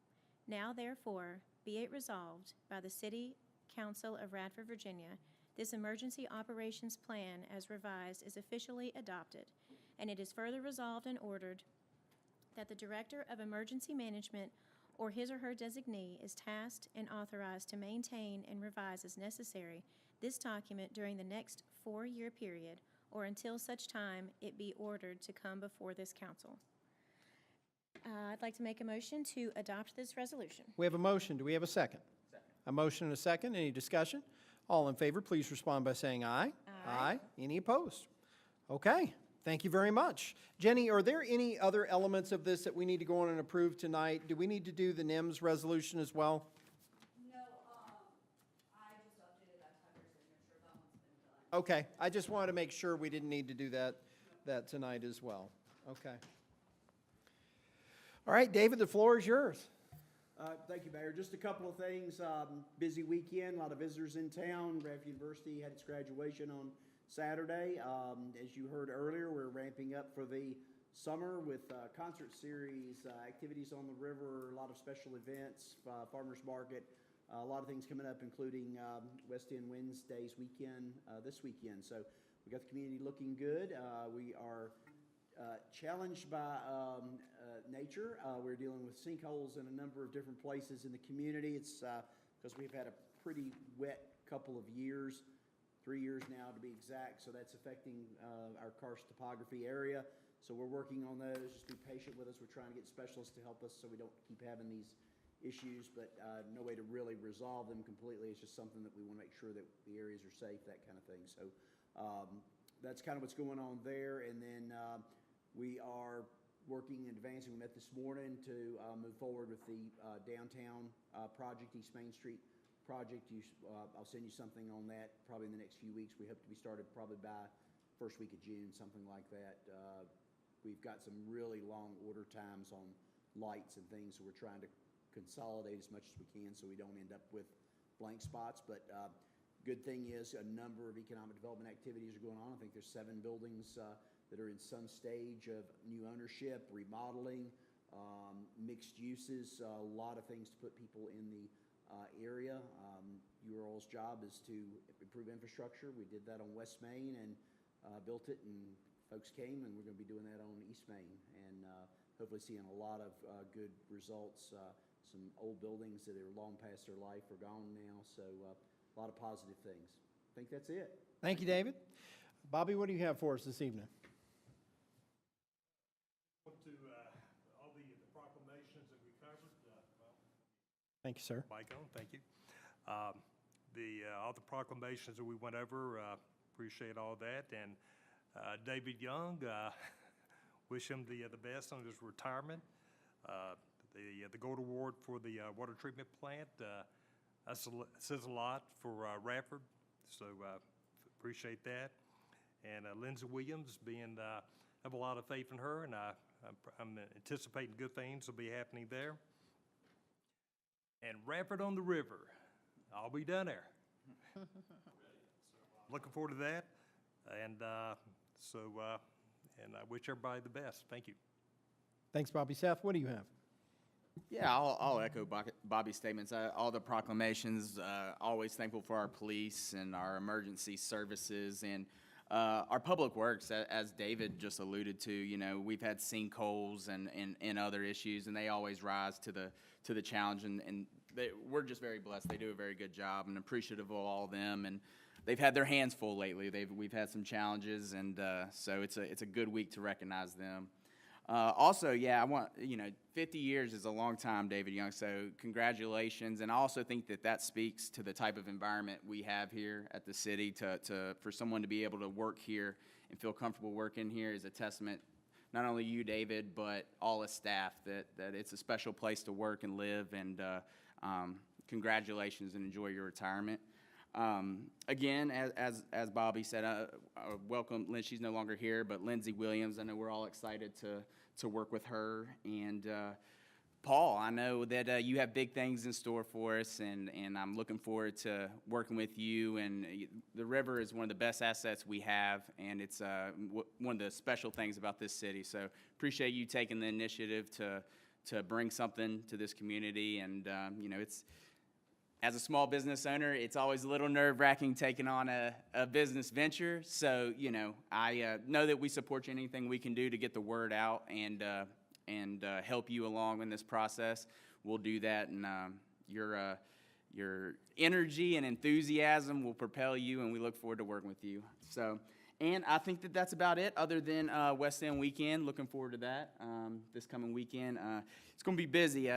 Now therefore, be it resolved by the City Council of Radford, Virginia, this Emergency Operations Plan, as revised, is officially adopted, and it is further resolved and ordered that the Director of Emergency Management or his or her designee is tasked and authorized to maintain and revise as necessary this document during the next 4-year period or until such time it be ordered to come before this council. I'd like to make a motion to adopt this resolution. We have a motion. Do we have a second? Second. A motion and a second. Any discussion? All in favor, please respond by saying aye. Aye. Any opposed? Okay. Thank you very much. Jenny, are there any other elements of this that we need to go on and approve tonight? Do we need to do the NIMS resolution as well? No, I just updated that timer signature, that one's been done. Okay, I just wanted to make sure we didn't need to do that tonight as well. Okay. All right, David, the floor is yours. Thank you, Mayor. Just a couple of things. Busy weekend, a lot of visitors in town. Radford University had its graduation on Saturday. As you heard earlier, we're ramping up for the summer with concert series, activities on the river, a lot of special events, farmers market, a lot of things coming up, including West End Wednesdays weekend this weekend. So we got the community looking good. We are challenged by nature. We're dealing with sinkholes in a number of different places in the community. It's because we've had a pretty wet couple of years. 3 years now to be exact, so that's affecting our karst topography area. So we're working on those. Just be patient with us. We're trying to get specialists to help us so we don't keep having these issues, but no way to really resolve them completely. It's just something that we want to make sure that the areas are safe, that kind of thing. So that's kind of what's going on there. And then we are working and advancing. We met this morning to move forward with the downtown project, East Main Street project. I'll send you something on that probably in the next few weeks. We hope to be started probably by first week of June, something like that. We've got some really long order times on lights and things, so we're trying to consolidate as much as we can so we don't end up with blank spots. But good thing is a number of economic development activities are going on. I think there's 7 buildings that are in some stage of new ownership, remodeling, mixed uses, a lot of things to put people in the area. Your all's job is to improve infrastructure. We did that on West Main and built it, and folks came, and we're going to be doing that on East Main, and hopefully seeing a lot of good results. Some old buildings that are long past their life are gone now, so a lot of positive things. I think that's it. Thank you, David. Bobby, what do you have for us this evening? To all the proclamations that we covered. Thank you, sir. Mike on, thank you. All the proclamations that we went over, appreciate all that. And David Young, wish him the best on his retirement. The Gold Award for the water treatment plant, that says a lot for Radford, so appreciate that. And Lindsey Williams, have a lot of faith in her, and I'm anticipating good things will be happening there. And Radford on the River, I'll be down there. Looking forward to that, and and I wish everybody the best. Thank you. Thanks, Bobby. Seth, what do you have? Yeah, I'll echo Bobby's statements. All the proclamations, always thankful for our police and our emergency services and our public works, as David just alluded to. You know, we've had sinkholes and other issues, and they always rise to the challenge, and we're just very blessed. They do a very good job, and appreciative of all of them. And they've had their hands full lately. We've had some challenges, and so it's a good week to recognize them. Also, yeah, 50 years is a long time, David Young, so congratulations. And I also think that speaks to the type of environment we have here at the city. For someone to be able to work here and feel comfortable working here is a testament, not only you, David, but all the staff, that it's a special place to work and live. And congratulations and enjoy your retirement. Again, as Bobby said, welcome, Lynn. She's no longer here, but Lindsey Williams, I know we're all excited to work with her. And Paul, I know that you have big things in store for us, and I'm looking forward to working with you. And the river is one of the best assets we have, and it's one of the special things about this city. So appreciate you taking the initiative to bring something to this community. And as a small business owner, it's always a little nerve-wracking taking on a business venture. So, you know, I know that we support you in anything we can do to get the word out and help you along in this process. We'll do that, and your energy and enthusiasm will propel you, and we look forward to working with you. So, and I think that that's about it, other than West End Weekend. Looking forward to that this coming weekend. It's going to be busy.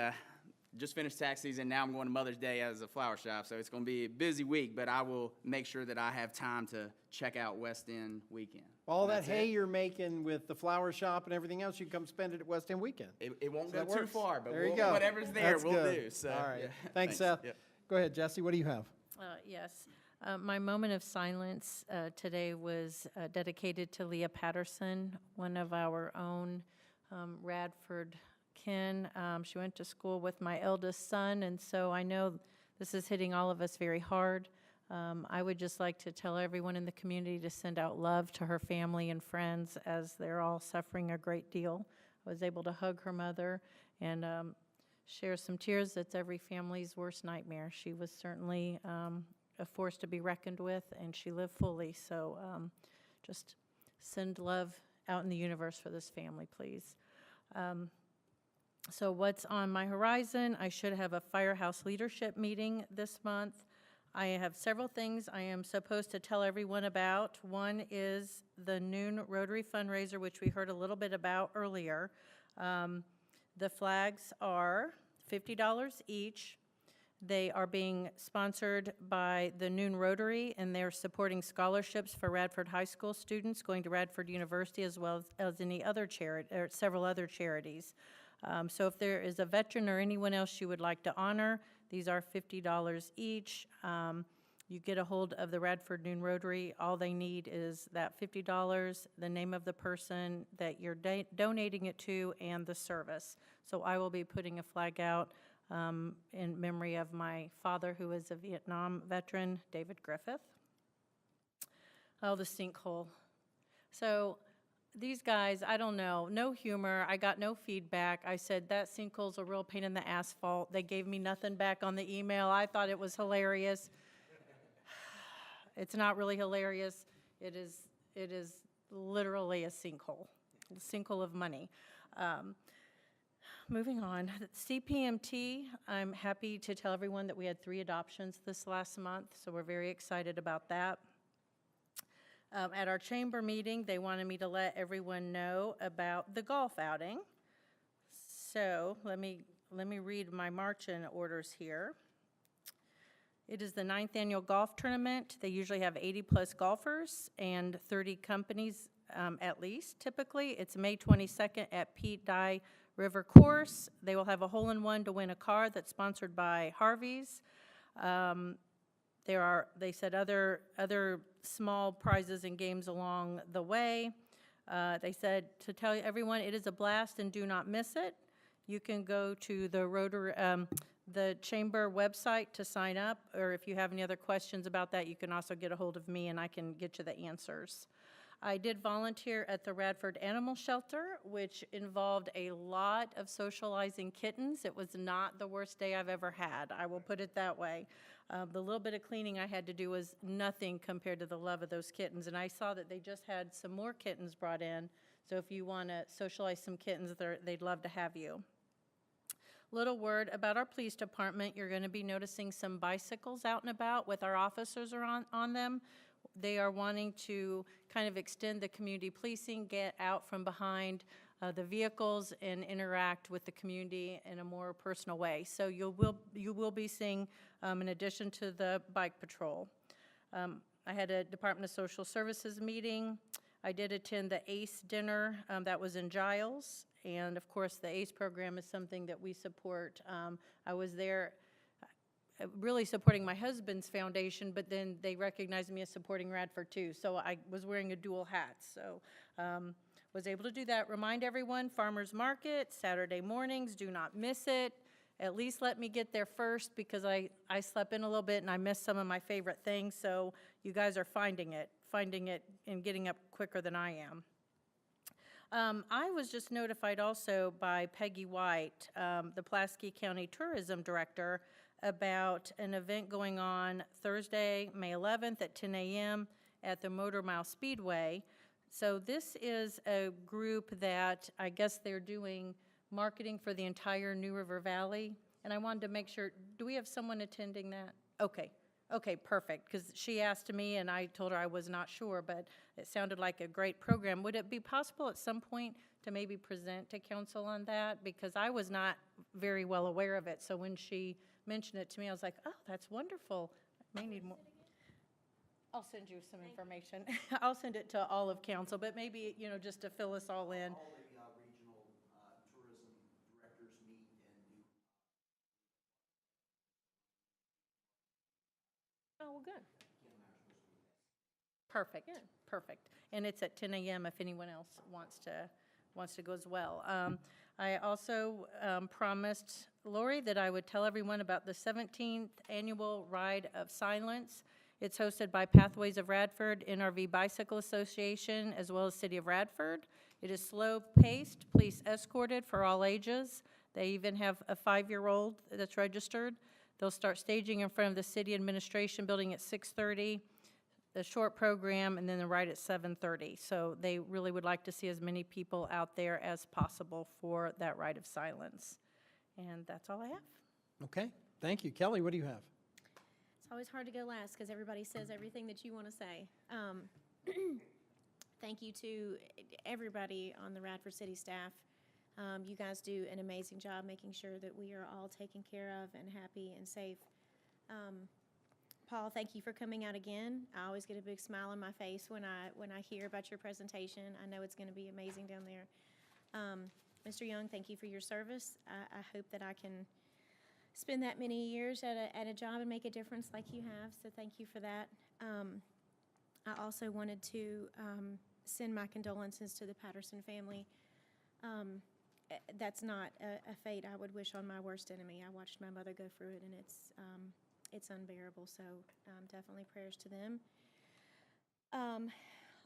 Just finished tax season. Now I'm going to Mother's Day as a flower shop, so it's going to be a busy week, but I will make sure that I have time to check out West End Weekend. All that That's hay it. you're making with the flower shop and everything else, you can come spend it at West End Weekend. It won't So go that too works. far, but There you go. whatever's there, That's we'll good. do. So, All right. yeah. Thanks, Seth. Yep. Go ahead, Jesse. What do you have? Yes. My moment of silence today was dedicated to Leah Patterson, one of our own Radford kin. She went to school with my eldest son, and so I know this is hitting all of us very hard. I would just like to tell everyone in the community to send out love to her family and friends as they're all suffering a great deal. I was able to hug her mother and share some tears. That's every family's worst nightmare. She was certainly a force to be reckoned with, and she lived fully. So just send love out in the universe for this family, please. So what's on my horizon? I should have a Firehouse leadership meeting this month. I have several things I am supposed to tell everyone about. One is the noon Rotary fundraiser, which we heard a little bit about earlier. The flags are $50 each. They are being sponsored by the Noon Rotary, and they're supporting scholarships for Radford High School students going to Radford University, as well as any other charity, or several other charities. So if there is a veteran or anyone else you would like to honor, these are $50 each. You get a hold of the Radford Noon Rotary. All they need is that $50, the name of the person that you're donating it to, and the service. So I will be putting a flag out in memory of my father, who was a Vietnam veteran, David Griffith. Oh, the sinkhole. So these guys, I don't know, no humor. I got no feedback. I said, that sinkhole's a real pain in the asphalt. They gave me nothing back on the email. I thought it was hilarious. It's not really hilarious. It is literally a sinkhole of money. Moving on, CPMT, I'm happy to tell everyone that we had 3 adoptions this last month, so we're very excited about that. At our chamber meeting, they wanted me to let everyone know about the golf outing. So let me read my marching orders here. It is the 9th annual golf tournament. They usually have 80-plus golfers and 30 companies at least, typically. It's May 22nd at Pete Dye River Course. They will have a hole-in-one to win a car that's sponsored by Harvey's. There are, they said, other small prizes and games along the way. They said to tell everyone it is a blast and do not miss it. You can go to the chamber website to sign up, or if you have any other questions about that, you can also get a hold of me and I can get you the answers. I did volunteer at the Radford Animal Shelter, which involved a lot of socializing kittens. It was not the worst day I've ever had, I will put it that way. The little bit of cleaning I had to do was nothing compared to the love of those kittens, and I saw that they just had some more kittens brought in, so if you want to socialize some kittens, they'd love to have you. Little word about our police department. You're going to be noticing some bicycles out and about with our officers on them. They are wanting to kind of extend the community policing, get out from behind the vehicles and interact with the community in a more personal way. So you will be seeing, in addition to the bike patrol. I had a Department of Social Services meeting. I did attend the ACE dinner that was in Giles. And of course, the ACE program is something that we support. I was there really supporting my husband's foundation, but then they recognized me as supporting Radford too. So I was wearing a dual hat. So was able to do that. Remind everyone, Farmers Market, Saturday mornings, do not miss it. At least let me get there first, because I slept in a little bit and I missed some of my favorite things. So you guys are finding it and getting up quicker than I am. I was just notified also by Peggy White, the Pulaski County Tourism Director, about an event going on Thursday, May 11th at 10 a.m. at the Motor Mile Speedway. So this is a group that I guess they're doing marketing for the entire New River Valley. And I wanted to make sure, do we have someone attending that? Okay, perfect, because she asked me and I told her I was not sure, but it sounded like a great program. Would it be possible at some point to maybe present to council on that? Because I was not very well aware of it, so when she mentioned it to me, I was like, oh, that's wonderful. I may need more. I'll send you some information. I'll send it to all of council, but maybe, just to fill us all in. All the regional tourism directors meet and do. Oh, well, good. Perfect, perfect. And it's at 10 a.m. if anyone else wants to go as well. I also promised Lori that I would tell everyone about the 17th Annual Ride of Silence. It's hosted by Pathways of Radford, NRV Bicycle Association, as well as City of Radford. It is slow-paced, police escorted for all ages. They even have a 5-year-old that's registered. They'll start staging in front of the City Administration Building at 6:30, the short program, and then the ride at 7:30. So they really would like to see as many people out there as possible for that Ride of Silence. And that's all I have. Okay, thank you. Kelly, what do you have? It's always hard to go last because everybody says everything that you want to say. Thank you to everybody on the Radford City staff. You guys do an amazing job making sure that we are all taken care of and happy and safe. Paul, thank you for coming out again. I always get a big smile on my face when I hear about your presentation. I know it's going to be amazing down there. Mr. Young, thank you for your service. I hope that I can spend that many years at a job and make a difference like you have, so thank you for that. I also wanted to send my condolences to the Patterson family. That's not a fate I would wish on my worst enemy. I watched my mother go through it, and it's unbearable, so definitely prayers to them.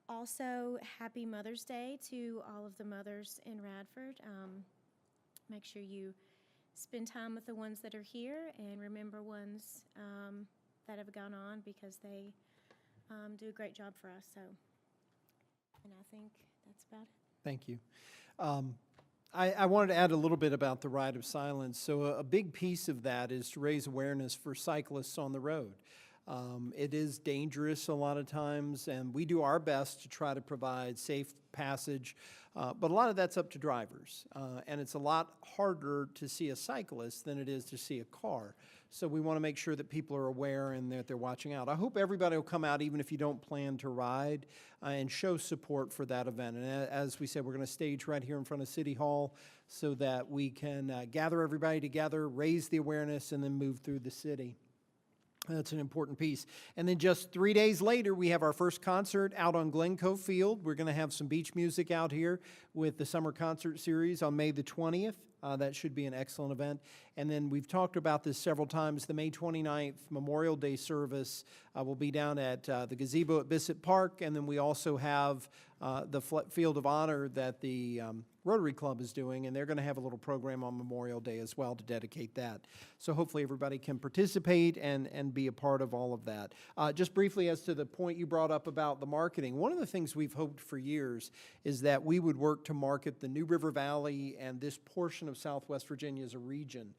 Also, happy Mother's Day to all of the mothers in Radford. Make sure you spend time with the ones that are here and remember ones that have gone on, because they do a great job for us. So, and I think that's about it. Thank you. I wanted to add a little bit about the Ride of Silence. So a big piece of that is to raise awareness for cyclists on the road. It is dangerous a lot of times, and we do our best to try to provide safe passage, but a lot of that's up to drivers. And it's a lot harder to see a cyclist than it is to see a car. So we want to make sure that people are aware and that they're watching out. I hope everybody will come out, even if you don't plan to ride, and show support for that event. And as we said, we're going to stage right here in front of City Hall so that we can gather everybody together, raise the awareness, and then move through the city. That's an important piece. And then just 3 days later, we have our first concert out on Glencoe Field. We're going to have some beach music out here with the summer concert series on May the 20th. That should be an excellent event. And then we've talked about this several times. The May 29th Memorial Day service will be down at the gazebo at Bissett Park. And then we also have the Field of Honor that the Rotary Club is doing, and they're going to have a little program on Memorial Day as well to dedicate that. So hopefully everybody can participate and be a part of all of that. Just briefly as to the point you brought up about the marketing, one of the things we've hoped for years is that we would work to market the New River Valley and this portion of Southwest Virginia as a region.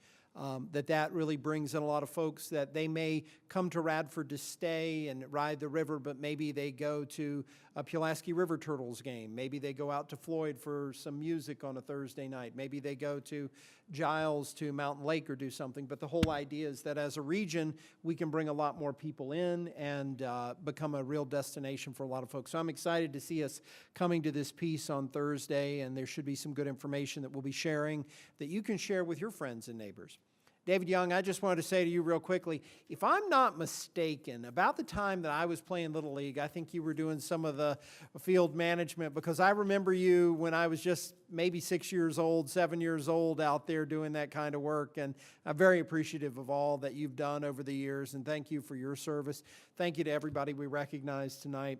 That really brings in a lot of folks that they may come to Radford to stay and ride the river, but maybe they go to a Pulaski River Turtles game. Maybe they go out to Floyd for some music on a Thursday night. Maybe they go to Giles to Mountain Lake or do something. But the whole idea is that as a region, we can bring a lot more people in and become a real destination for a lot of folks. So I'm excited to see us coming to this piece on Thursday, and there should be some good information that we'll be sharing that you can share with your friends and neighbors. David Young, I just wanted to say to you real quickly, if I'm not mistaken, about the time that I was playing Little League, I think you were doing some of the field management, because I remember you when I was just maybe 6 years old, 7 years old, out there doing that kind of work, and I'm very appreciative of all that you've done over the years, and thank you for your service. Thank you to everybody we recognize tonight.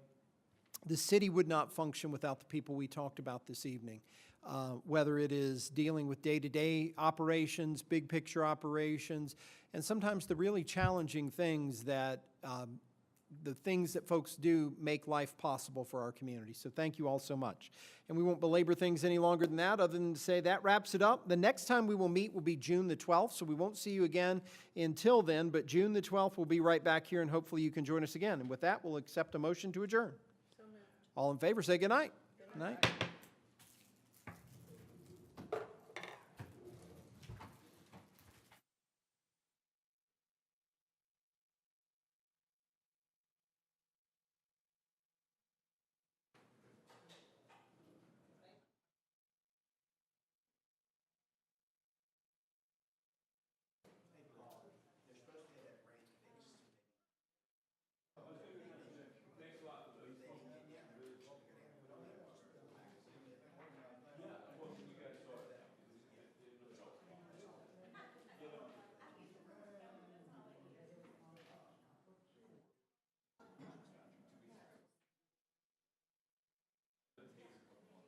the city would not function without the people we talked about this evening. Whether it is dealing with day-to-day operations, big picture operations, and sometimes the really challenging things that the things that folks do make life possible for our community. So thank you all so much. And we won't belabor things any longer than that, other than to say that wraps it up. The next time we will meet will be June the 12th, so we won't see you again until then, but June the 12th we'll be right back here, and hopefully you can join us again. And with that, we'll accept a motion to adjourn. All in favor, say good night. Good night.